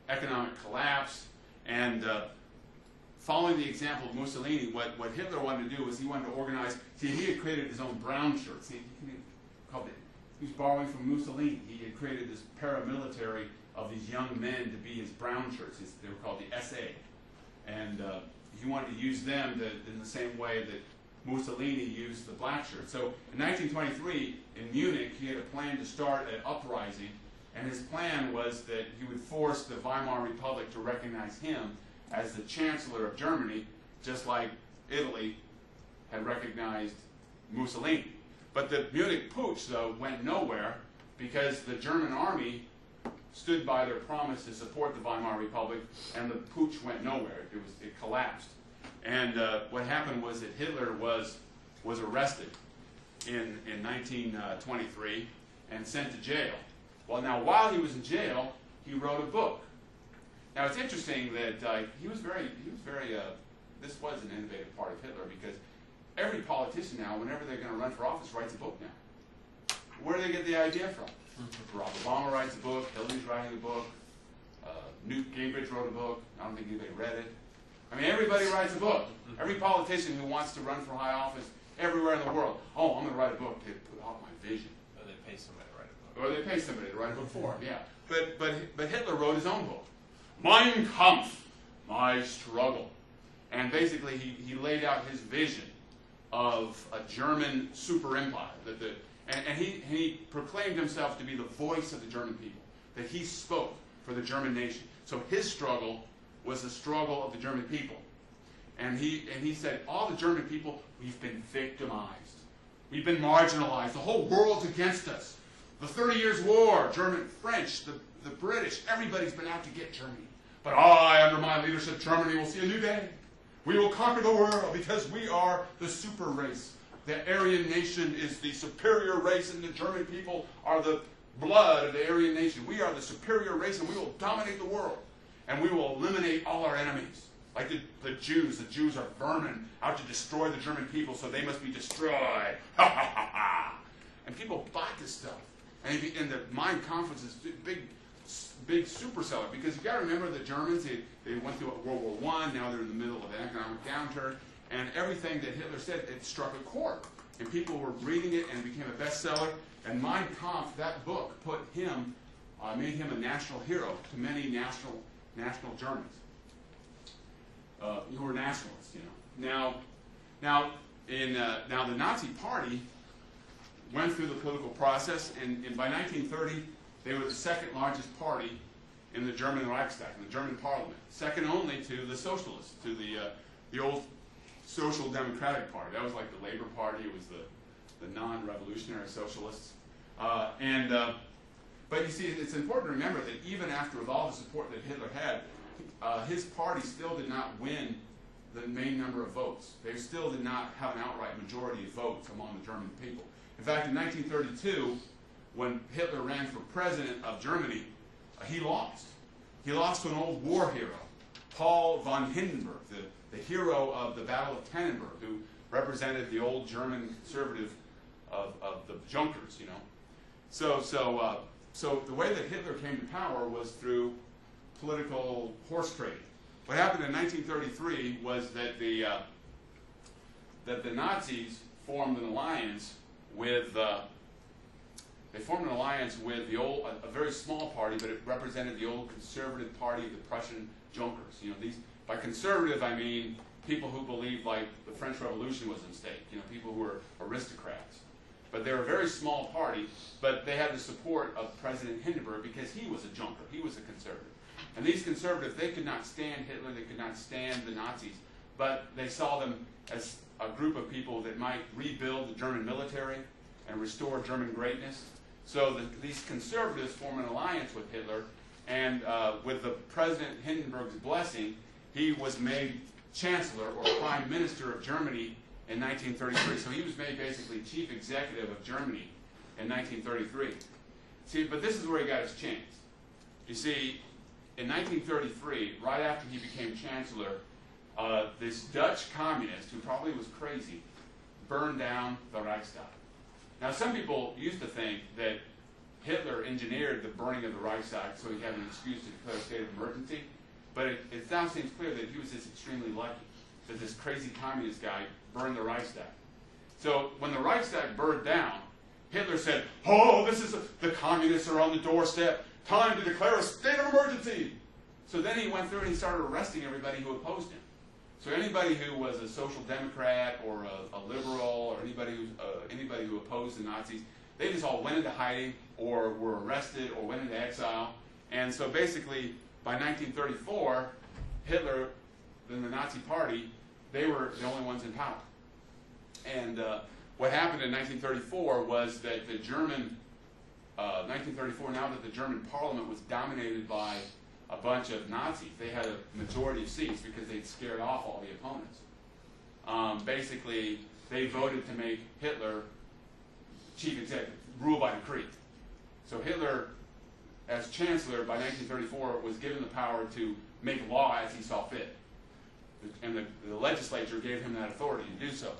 economic collapse. And following the example of Mussolini, what Hitler wanted to do was he wanted to organize. See, he had created his own brown shirts. He was borrowing from Mussolini. He had created this paramilitary of these young men to be his brown shirts. They were called the SA. And he wanted to use them in the same way that Mussolini used the black shirt. So in 1923, in Munich, he had a plan to start an uprising, and his plan was that he would force the Weimar Republic to recognize him as the Chancellor of Germany, just like Italy had recognized Mussolini. But the Munich Putsch, though, went nowhere because the German army stood by their promise to support the Weimar Republic, and the Putsch went nowhere. It collapsed. And what happened was that Hitler was arrested in 1923 and sent to jail. Well, now, while he was in jail, he wrote a book. Now, it's interesting that this was an innovative part of Hitler, because every politician now, whenever they're going to run for office, writes a book now. Where do they get the idea from? Barack Obama writes a book, Hillary's writing a book, Newt Gingrich wrote a book. I don't think anybody read it. I mean, everybody writes a book. Every politician who wants to run for high office everywhere in the world, oh, I'm going to write a book to put out my vision. Or they pay somebody to write a book. Or they pay somebody to write a book for him, yeah. But Hitler wrote his own book, Mein Kampf, My Struggle. And basically he laid out his vision of a German super empire. And he proclaimed himself to be the voice of the German people, that he spoke for the German nation. So his struggle was the struggle of the German people. And he said, all the German people, we've been victimized. We've been marginalized. The whole world's against us. The 30 Years' War, German, French, the British, everybody's been out to get Germany. But I, under my leadership, Germany will see a new day. We will conquer the world because we are the super race. The Aryan nation is the superior race, and the German people are the blood of the Aryan nation. We are the superior race, and we will dominate the world. And we will eliminate all our enemies. Like the Jews. The Jews are vermin out to destroy the German people, so they must be destroyed. Ha ha ha ha. And people bought this stuff. And the Mein Kampf was this big super seller, because you got to remember the Germans, they went through World War I, now they're in the middle of an economic downturn, and everything that Hitler said, it struck a chord. And people were reading it, and it became a bestseller. And Mein Kampf, that book, made him a national hero to many national Germans who were nationalists, you know. Now the Nazi Party went through the political process, and by 1930, they were the second largest party in the German Reichstag, in the German parliament, second only to the socialists, to the old Social Democratic Party. That was like the Labor Party. It was the non-revolutionary socialists. But you see, it's important to remember that even after with all the support that Hitler had, his party still did not win the main number of votes. They still did not have an outright majority of votes among the German people. In fact, in 1932, when Hitler ran for president of Germany, he lost. He lost to an old war hero, Paul von Hindenburg, the hero of the Battle of Tannenberg, who represented the old German conservative of the Junkers, you know. So the way that Hitler came to power was through political horse trading. What happened in 1933 was that the Nazis formed an alliance with a very small party, but it represented the old conservative party of the Prussian Junkers. You know, by conservative I mean people who believed like the French Revolution was a mistake. You know, people who were aristocrats. But they were a very small party, but they had the support of President Hindenburg because he was a Junker. He was a conservative. And these conservatives, they could not stand Hitler, they could not stand the Nazis, but they saw them as a group of people that might rebuild the German military and restore German greatness. So these conservatives formed an alliance with Hitler, and with the President Hindenburg's blessing, he was made Chancellor or Prime Minister of Germany in 1933. So he was made basically Chief Executive of Germany in 1933. See, but this is where he got his chance. You see, in 1933, right after he became Chancellor, this Dutch communist, who probably was crazy, burned down the Reichstag. Now, some people used to think that Hitler engineered the burning of the Reichstag so he had an excuse to declare a state of emergency, but it now seems clear that he was just extremely lucky that this crazy communist guy burned the Reichstag. So when the Reichstag burned down, Hitler said, "Oh, the communists are on the doorstep. Time to declare a state of emergency." So then he went through and he started arresting everybody who opposed him. So anybody who was a social democrat or a liberal or anybody who opposed the Nazis, they just all went into hiding or were arrested or went into exile. And so basically, by 1934, Hitler and the Nazi Party, they were the only ones in power. And what happened in 1934 was that the German, 1934, now that the German parliament was dominated by a bunch of Nazis, they had a majority of seats because they'd scared off all the opponents. Basically, they voted to make Hitler chief executive, rule by decree. So Hitler, as chancellor by 1934, was given the power to make law as he saw fit. And the legislature gave him that authority to do so.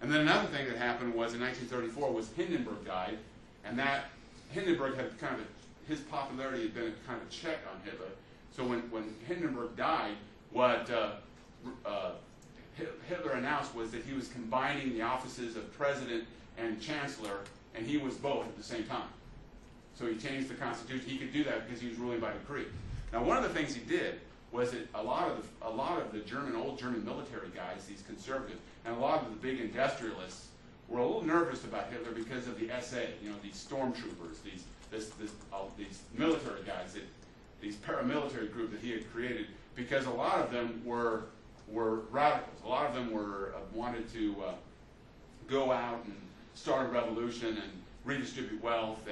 And then another thing that happened was in 1934 was Hindenburg died, and that Hindenburg had kind of, his popularity had been a kind of check on Hitler. So when Hindenburg died, what Hitler announced was that he was combining the offices of president and chancellor, and he was both at the same time. So he changed the Constitution. He could do that because he was ruling by decree. Now, one of the things he did was that a lot of the old German military guys, these conservatives, and a lot of the big industrialists were a little nervous about Hitler because of the SA, these stormtroopers, these military guys, these paramilitary group that he had created, because a lot of them were radicals. A lot of them wanted to go out and start a revolution and redistribute wealth,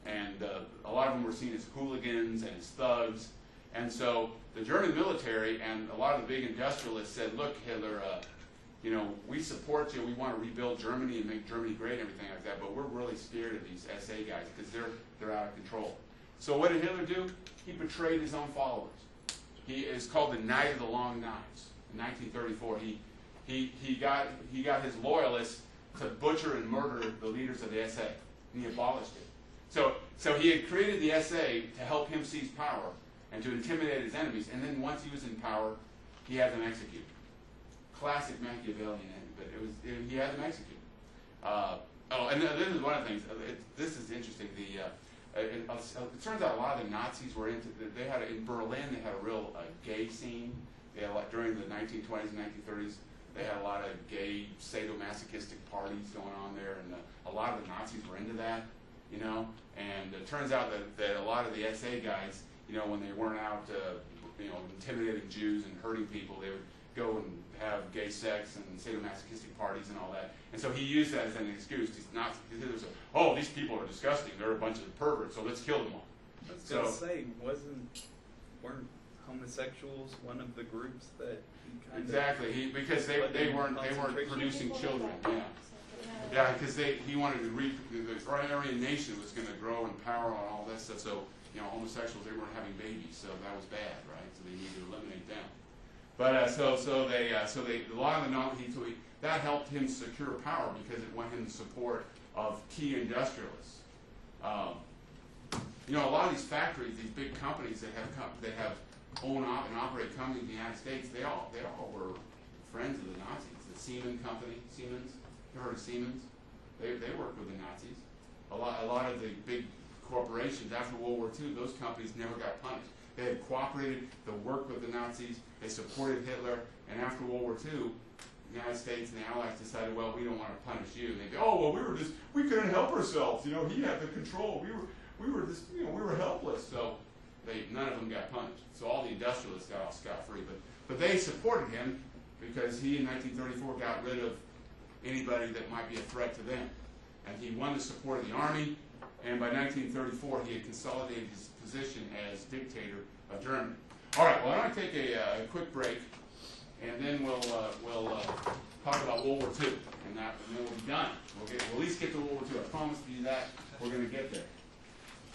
and a lot of them were seen as hooligans and as thugs. And so the German military and a lot of the big industrialists said, look, Hitler, we support you. We want to rebuild Germany and make Germany great and everything like that, but we're really scared of these SA guys because they're out of control. So what did Hitler do? He betrayed his own followers. He is called the Night of the Long Knives. In 1934, he got his loyalists to butcher and murder the leaders of the SA, and he abolished it. So he had created the SA to help him seize power and to intimidate his enemies, and then once he was in power, he had them executed. Classic Machiavellian end, but he had them executed. And this is one of the things. This is interesting. It turns out a lot of the Nazis were into. In Berlin. They had a real gay scene. They had during the 1920s and 1930s. They had a lot of gay sadomasochistic parties going on there, and a lot of the Nazis were into that. And it turns out that a lot of the SA guys, when they weren't out, intimidating Jews and hurting people, they would go and have gay sex and sadomasochistic parties and all that. And so he used that as an excuse. These people are disgusting. They're a bunch of perverts, so let's kill them all. I was going to say, weren't homosexuals one of the groups that he kind exactly because they weren't producing children. Yeah, because he wanted to the Aryan nation was going to grow in power and all that stuff. So homosexuals, they weren't having babies, so that was bad, right? So they needed to eliminate them. But a lot of the that helped him secure power because it won him the support of key industrialists. A lot of these factories, these big companies that have own and operate companies in the United States, they all were friends of the Nazis. The Siemens company, you heard of Siemens? They worked with the Nazis. A lot of the big corporations after World War II, those companies never got punished. They had cooperated to work with the Nazis. They supported Hitler, and after World War II, the United States and the Allies decided, well, we don't want to punish you. And they go, we couldn't help ourselves. He had the control. We were helpless. So none of them got punished. So all the industrialists got off scot-free. But they supported him because he, in 1934, got rid of anybody that might be a threat to them. And he won the support of the army, and by 1934, he had consolidated his position as dictator of Germany. All right, well, I'm going to take a quick break, and then we'll talk about World War II, and then we'll be done. We'll at least get to World War II. I promise you that. We're going to get there.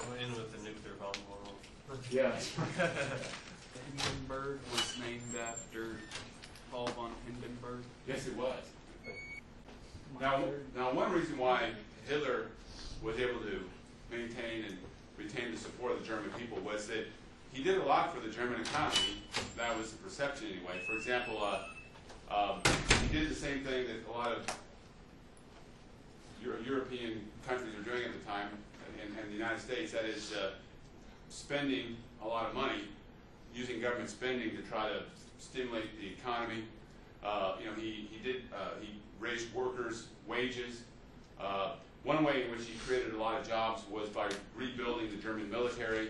We'll end with the nuclear bomb going on. Yeah. Hindenburg was named after Paul von Hindenburg. Yes, it was. Now, one reason why Hitler was able to maintain and retain the support of the German people was that he did a lot for the German economy. That was the perception anyway. For example, he did the same thing that a lot of European countries are doing at the time, and the United States, that is spending a lot of money, using government spending to try to stimulate the economy. He raised workers' wages. One way in which he created a lot of jobs was by rebuilding the German military.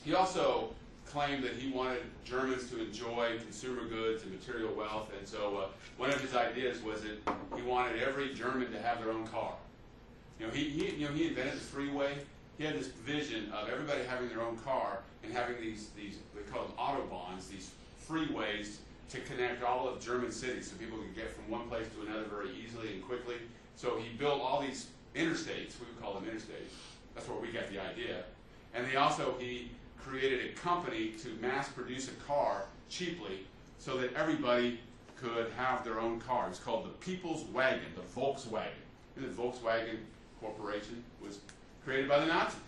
He also claimed that he wanted Germans to enjoy consumer goods and material wealth, and so one of his ideas was that he wanted every German to have their own car. He invented the freeway. He had this vision of everybody having their own car and having these they call them autobahns, these freeways to connect all of German cities so people could get from one place to another very easily and quickly. So he built all these interstates, we would call them interstates. That's where we got the idea. And he created a company to mass produce a car cheaply so that everybody could have their own car. It's called the People's Wagon, the Volkswagen. The Volkswagen Corporation was created by the Nazis.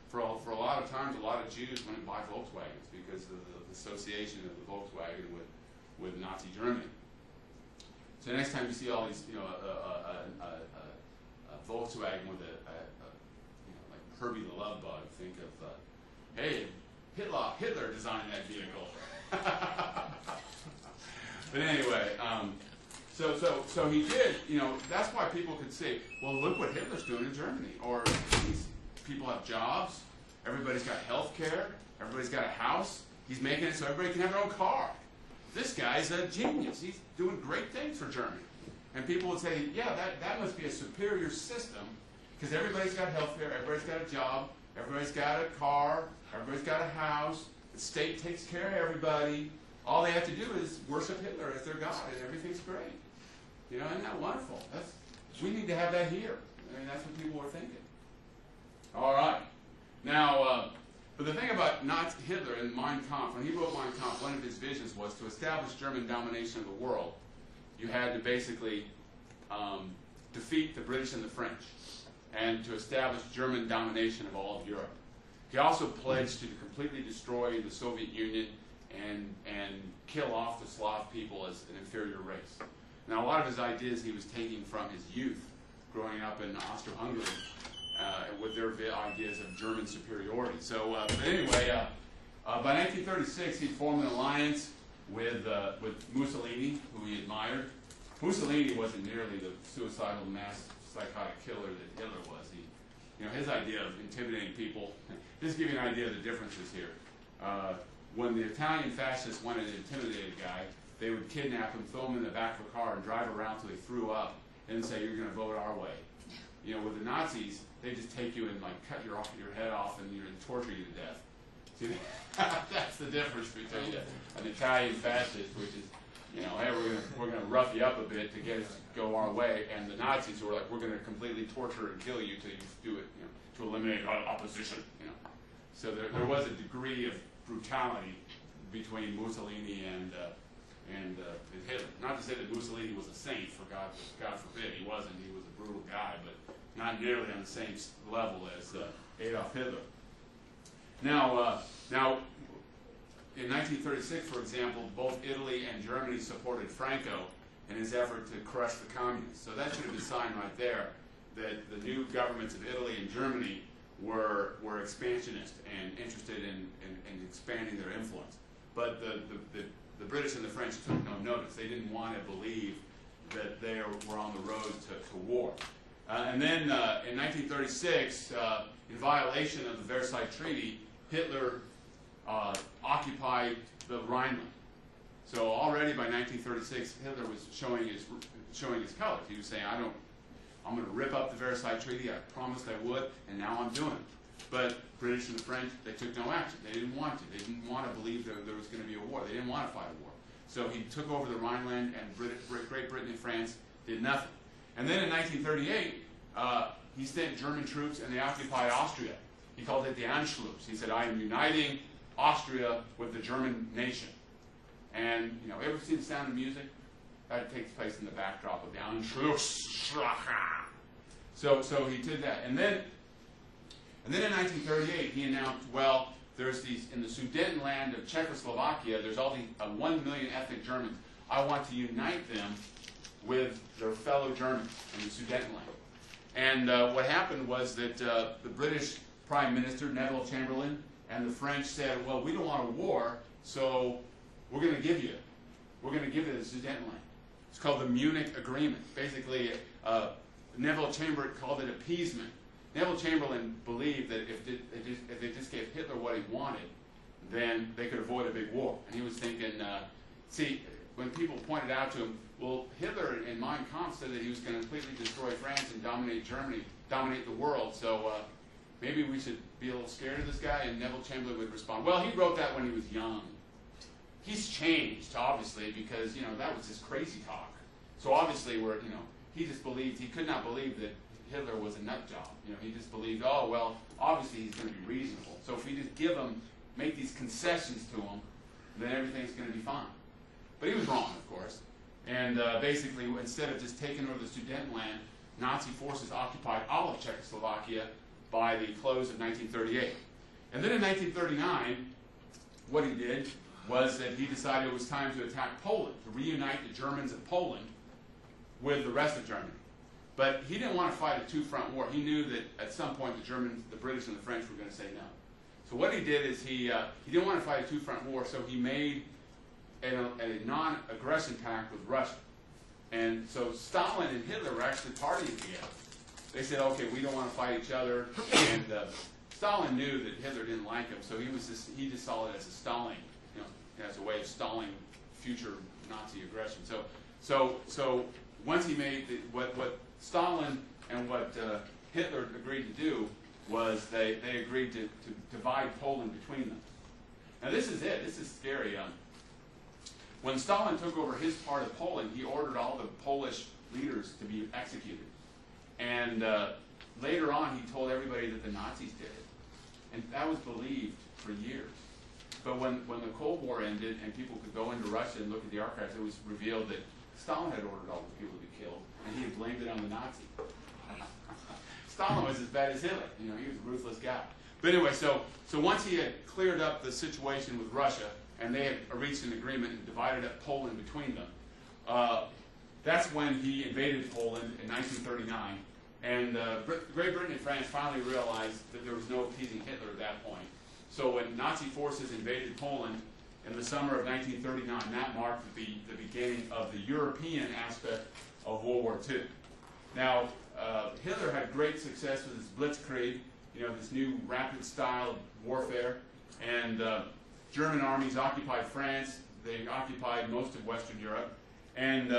For a lot of times, a lot of Jews went and buy Volkswagens because of the association of the Volkswagen with Nazi Germany. So next time you see all these, a Volkswagen with like Herbie the Love Bug, think of, hey, Hitler designed that vehicle. But anyway, so he did, that's why people could say, well, look what Hitler's doing in Germany. Or these people have jobs, everybody's got health care, everybody's got a house, he's making it so everybody can have their own car. This guy's a genius. He's doing great things for Germany. And people would say, yeah, that must be a superior system because everybody's got health care, everybody's got a job, everybody's got a car, everybody's got a house, the state takes care of everybody. All they have to do is worship Hitler as their God and everything's great. Isn't that wonderful? We need to have that here. I mean, that's what people were thinking. All right. Now, but the thing about Hitler and Mein Kampf, when he wrote Mein Kampf, one of his visions was to establish German domination of the world. You had to basically defeat the British and the French and to establish German domination of all of Europe. He also pledged to completely destroy the Soviet Union and kill off the Slav people as an inferior race. Now, a lot of his ideas he was taking from his youth, growing up in Austro-Hungary, with their ideas of German superiority. So, but anyway, by 1936, he formed an alliance with Mussolini, who he admired. Mussolini wasn't nearly the suicidal mass psychotic killer that Hitler was. His idea of intimidating people. Just to give you an idea of the differences here. When the Italian fascists wanted to intimidate a guy, they would kidnap him, throw him in the back of a car, and drive around till he threw up, and say, "You're going to vote our way." With the Nazis, they just take you and cut your head off and torture you to death. See, that's the difference between an Italian fascist, which is, hey, we're going to rough you up a bit to get us to go our way, and the Nazis who are like, we're going to completely torture and kill you till you do it, to eliminate opposition. So there was a degree of brutality between Mussolini and Hitler. Not to say that Mussolini was a saint, for God forbid, he wasn't. He was a brutal guy, but not nearly on the same level as Adolf Hitler. Now, in 1936, for example, both Italy and Germany supported Franco in his effort to crush the communists. So that should have been a sign right there that the new governments of Italy and Germany were expansionist and interested in expanding their influence. But the British and the French took no notice. They didn't want to believe that they were on the road to war. And then in 1936, in violation of the Versailles Treaty, Hitler occupied the Rhineland. So already by 1936, Hitler was showing his colors. He was saying, I'm going to rip up the Versailles Treaty. I promised I would, and now I'm doing it. But British and the French, they took no action. They didn't want to. They didn't want to believe that there was going to be a war. They didn't want to fight a war. So he took over the Rhineland, and Great Britain and France did nothing. And then in 1938, he sent German troops, and they occupied Austria. He called it the Anschluss. He said, I am uniting Austria with the German nation. And, ever see The Sound of Music? That takes place in the backdrop of the Anschluss. So he did that. And then in 1938, he announced, well, there's these, in the Sudetenland of Czechoslovakia, there's all these 1 million ethnic Germans. I want to unite them with their fellow Germans in the Sudetenland. And what happened was that the British Prime Minister, Neville Chamberlain, and the French said, well, we don't want a war, so we're going to give you the Sudetenland. It's called the Munich Agreement. Basically, Neville Chamberlain called it appeasement. Neville Chamberlain believed that if they just gave Hitler what he wanted, then they could avoid a big war. And he was thinking, see, when people pointed out to him, well, Hitler in Mein Kampf said that he was going to completely destroy France and dominate Germany, dominate the world, so maybe we should be a little scared of this guy. And Neville Chamberlain would respond, well, he wrote that when he was young. He's changed, obviously, because, that was his crazy talk. So obviously, he just believed, he could not believe that Hitler was a nut job. He just believed, oh, well, obviously he's going to be reasonable. So if we just make these concessions to him, then everything's going to be fine. But he was wrong, of course. And basically, instead of just taking over the Sudetenland, Nazi forces occupied all of Czechoslovakia by the close of 1938. And then in 1939, what he did was that he decided it was time to attack Poland, to reunite the Germans of Poland with the rest of Germany. But he didn't want to fight a two-front war. He knew that at some point the Germans, the British, and the French were going to say no. So what he did is he didn't want to fight a two-front war, so he made a non-aggression pact with Russia. And so Stalin and Hitler were actually partying together. They said, okay, we don't want to fight each other. And Stalin knew that Hitler didn't like him, so he just saw it as a stalling, as a way of stalling future Nazi aggression. So once he made what Stalin and what Hitler agreed to do was they agreed to divide Poland between them. Now this is it. This is scary. When Stalin took over his part of Poland, he ordered all the Polish leaders to be executed. And later on, he told everybody that the Nazis did it. And that was believed for years. But when the Cold War ended and people could go into Russia and look at the archives, it was revealed that Stalin had ordered all the people to be killed, and he had blamed it on the Nazis. Stalin was as bad as Hitler. He was a ruthless guy. But anyway, so once he had cleared up the situation with Russia, and they had reached an agreement and divided up Poland between them, that's when he invaded Poland in 1939. And Great Britain and France finally realized that there was no appeasing Hitler at that point. So when Nazi forces invaded Poland in the summer of 1939, that marked the beginning of the European aspect of World War II. Now, Hitler had great success with his Blitzkrieg, this new rapid style of warfare, and German armies occupied France. They occupied most of Western Europe, and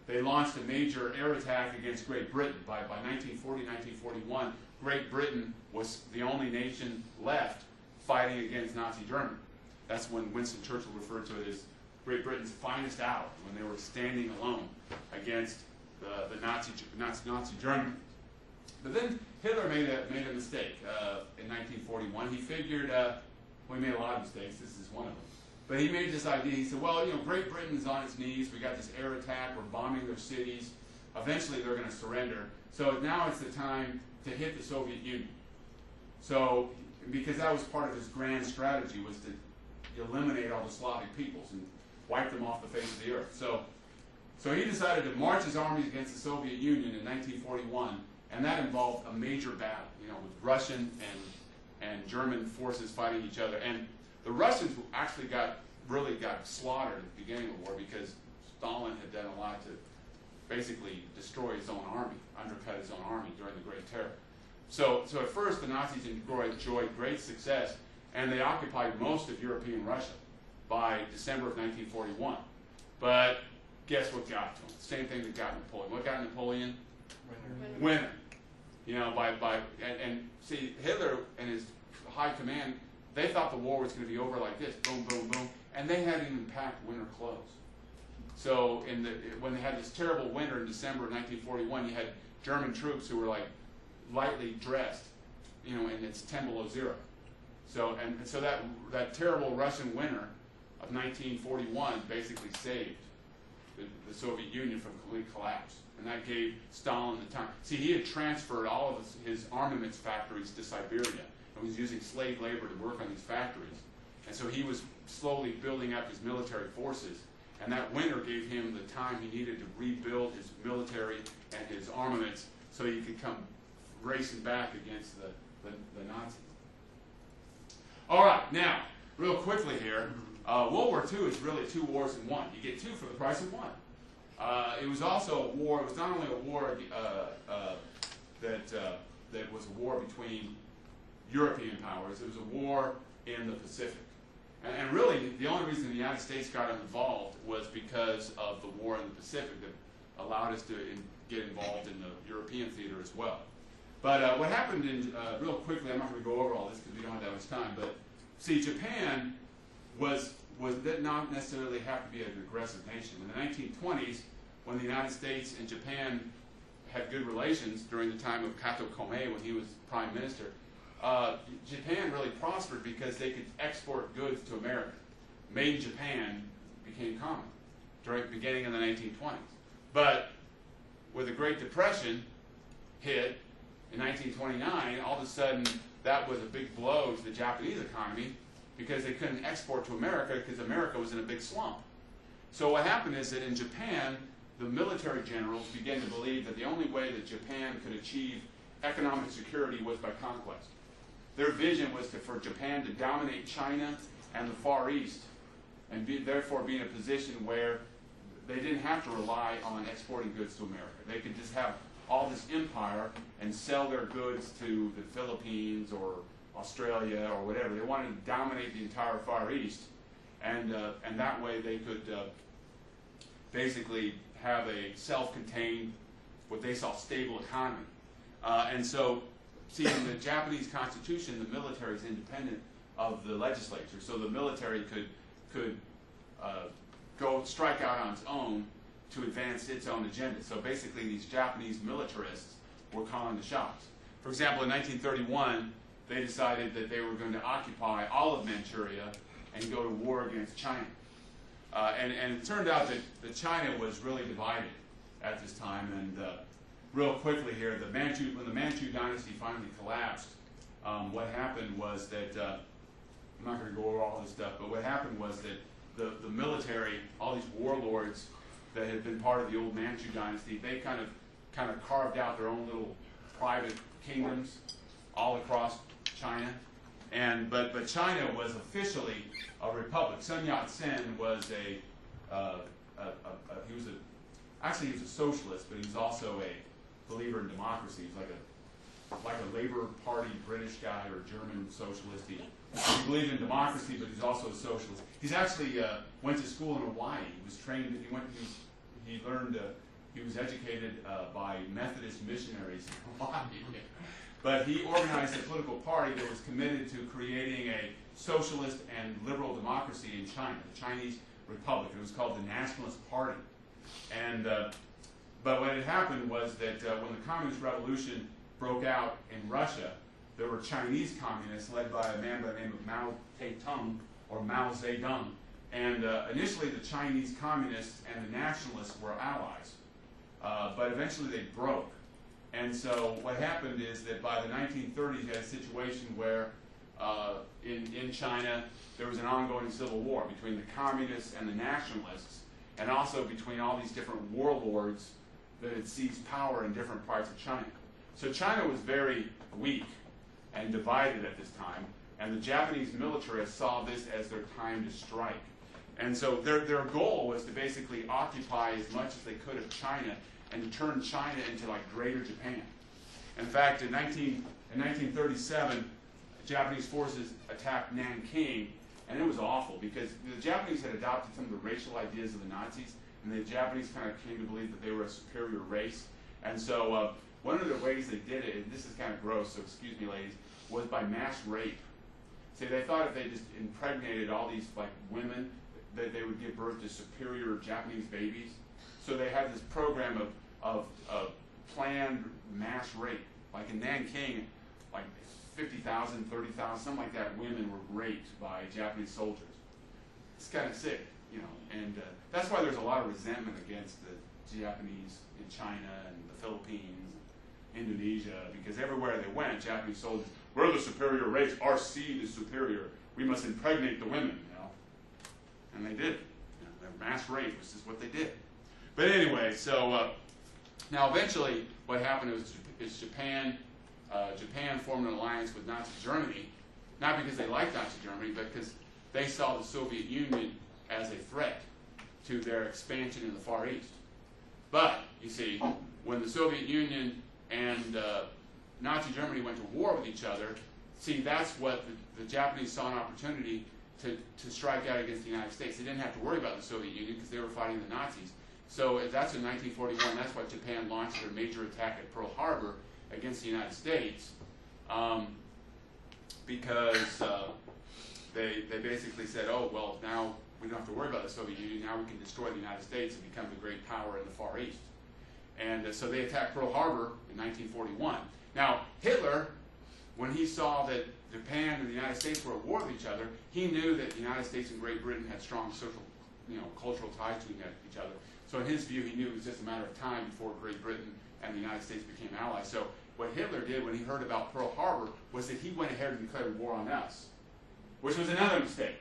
they launched a major air attack against Great Britain. By 1940, 1941, Great Britain was the only nation left fighting against Nazi Germany. That's when Winston Churchill referred to it as Great Britain's finest hour, when they were standing alone against the Nazi Germany. But then Hitler made a mistake in 1941. He figured, he made a lot of mistakes. This is one of them. But he made this idea. He said, well, Great Britain's on its knees. We got this air attack. We're bombing their cities. Eventually, they're going to surrender. So now it's the time to hit the Soviet Union. So, because that was part of his grand strategy, was to eliminate all the Slavic peoples and wipe them off the face of the earth. So he decided to march his armies against the Soviet Union in 1941, and that involved a major battle, with Russian and German forces fighting each other. And the Russians actually really got slaughtered at the beginning of the war because Stalin had done a lot to basically destroy his own army, undercut his own army during the Great Terror. So at first the Nazis enjoyed great success, and they occupied most of European Russia by December of 1941. But guess what got to them? Same thing that got Napoleon. What got Napoleon? Winter. And see, Hitler and his high command, they thought the war was going to be over like this, boom, boom, boom, and they hadn't even packed winter clothes. So when they had this terrible winter in December of 1941, you had German troops who were like lightly dressed, and it's 10 below zero. So that terrible Russian winter of 1941 basically saved the Soviet Union from complete collapse. And that gave Stalin the time. See, he had transferred all of his armaments factories to Siberia and was using slave labor to work on these factories. And so he was slowly building up his military forces. And that winter gave him the time he needed to rebuild his military and his armaments so he could come racing back against the Nazis. All right, now, real quickly here, World War II is really 2 wars in one. You get 2 for the price of 1. It was also a war. It was not only a war that was a war between European powers. It was a war in the Pacific. And really, the only reason the United States got involved was because of the war in the Pacific that allowed us to get involved in the European theater as well. But what happened real quickly, I'm not going to go over all this because we don't have that much time, but see, Japan did not necessarily have to be an aggressive nation. In the 1920s, when the United States and Japan had good relations during the time of Kato Kome when he was prime minister, Japan really prospered because they could export goods to America. Made in Japan became common beginning in the 1920s. But with the Great Depression hit in 1929, all of a sudden that was a big blow to the Japanese economy because they couldn't export to America because America was in a big slump. So what happened is that in Japan, the military generals began to believe that the only way that Japan could achieve economic security was by conquest. Their vision was for Japan to dominate China and the Far East and therefore be in a position where they didn't have to rely on exporting goods to America. They could just have all this empire and sell their goods to the Philippines or Australia or whatever. They wanted to dominate the entire Far East, and that way they could basically have a self-contained, what they saw, stable economy. And so, see, in the Japanese Constitution, the military is independent of the legislature, so the military could go strike out on its own to advance its own agenda. So basically, these Japanese militarists were calling the shots. For example, in 1931, they decided that they were going to occupy all of Manchuria and go to war against China. And it turned out that China was really divided at this time. And real quickly here, when the Manchu dynasty finally collapsed, what happened was that, I'm not going to go over all this stuff, but what happened was that the military, all these warlords that had been part of the old Manchu dynasty, they kind of carved out their own little private kingdoms all across China. But China was officially a republic. Sun Yat-sen was he was a socialist, but he was also a believer in democracy. He was like a Labour Party British guy or German socialist. He believed in democracy, but he's also a socialist. He's actually went to school in Hawaii. He was trained. He was educated by Methodist missionaries in Hawaii. But he organized a political party that was committed to creating a socialist and liberal democracy in China, the Chinese Republic. It was called the Nationalist Party. And but what had happened was that when the Communist Revolution broke out in Russia, there were Chinese communists led by a man by the name of Mao Zedong, or Mao Zedong. And initially the Chinese communists and the nationalists were allies. But eventually they broke. And so what happened is that by the 1930s you had a situation where in China there was an ongoing civil war between the communists and the nationalists, and also between all these different warlords that had seized power in different parts of China. So China was very weak and divided at this time, and the Japanese militarists saw this as their time to strike. And so their goal was to basically occupy as much as they could of China and to turn China into like Greater Japan. In fact, in 1937, Japanese forces attacked Nanking, and it was awful because the Japanese had adopted some of the racial ideas of the Nazis, and the Japanese kind of came to believe that they were a superior race. And so one of the ways they did it, and this is kind of gross, so excuse me ladies, was by mass rape. See, they thought if they just impregnated all these like women, that they would give birth to superior Japanese babies. So they had this program of planned mass rape. Like in Nanking, like 50,000, 30,000, something like that, women were raped by Japanese soldiers. It's kind of sick, you know, and that's why there's a lot of resentment against the Japanese in China and the Philippines, Indonesia, because everywhere they went, Japanese soldiers, we're the superior race, our seed is superior, we must impregnate the women, you know. And they did. You know, their mass rape was just what they did. But anyway, so now eventually what happened is Japan formed an alliance with Nazi Germany, not because they liked Nazi Germany, but because they saw the Soviet Union as a threat to their expansion in the Far East. But, you see, when the Soviet Union and Nazi Germany went to war with each other, see, that's what the Japanese saw an opportunity to strike out against the United States. They didn't have to worry about the Soviet Union because they were fighting the Nazis. So that's in 1941. That's why Japan launched their major attack at Pearl Harbor against the United States, because they basically said, oh, well, now we don't have to worry about the Soviet Union. Now we can destroy the United States and become the great power in the Far East. And so they attacked Pearl Harbor in 1941. Now, Hitler, when he saw that Japan and the United States were at war with each other, he knew that the United States and Great Britain had strong social, cultural ties to each other. So in his view, he knew it was just a matter of time before Great Britain and the United States became allies. So what Hitler did when he heard about Pearl Harbor was that he went ahead and declared war on us, which was another mistake.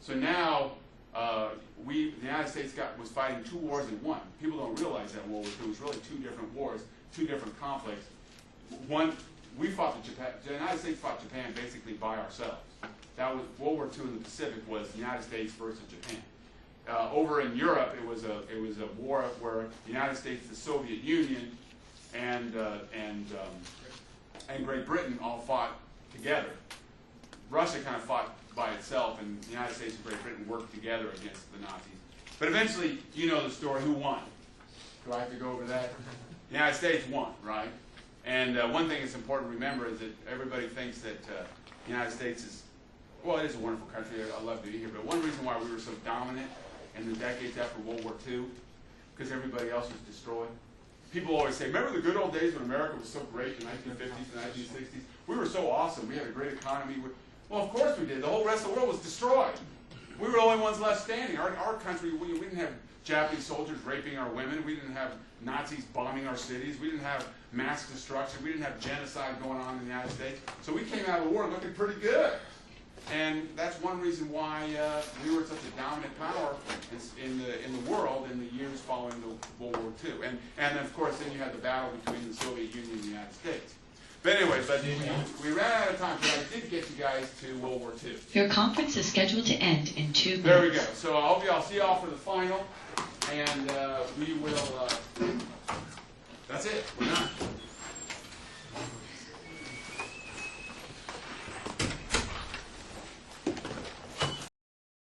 So now the United States was fighting two wars in one. People don't realize that World War II was really two different wars, two different conflicts. One, we fought the United States fought Japan basically by ourselves. That was World War II in the Pacific was the United States versus Japan. Over in Europe, it was a war where the United States, the Soviet Union, and Great Britain all fought together. Russia kind of fought by itself, and the United States and Great Britain worked together against the Nazis. But eventually, you know the story. Who won? Do I have to go over that? The United States won, right? And one thing that's important to remember is that everybody thinks that the United States is, well, it is a wonderful country. I love to be here. But one reason why we were so dominant in the decades after World War II, because everybody else was destroyed. People always say, remember the good old days when America was so great in the 1950s and 1960s? We were so awesome. We had a great economy. Well, of course we did. The whole rest of the world was destroyed. We were the only ones left standing. Our country, we didn't have Japanese soldiers raping our women. We didn't have Nazis bombing our cities. We didn't have mass destruction. We didn't have genocide going on in the United States. So we came out of the war looking pretty good. And that's one reason why we were such a dominant power in the world in the years following the World War II. And of course, then you had the battle between the Soviet Union and the United States. But anyway, we ran out of time, but I did get you guys to World War II. Your conference is scheduled to end in 2 minutes. There we go. So I'll see you all for the final, and we will. That's it. We're done.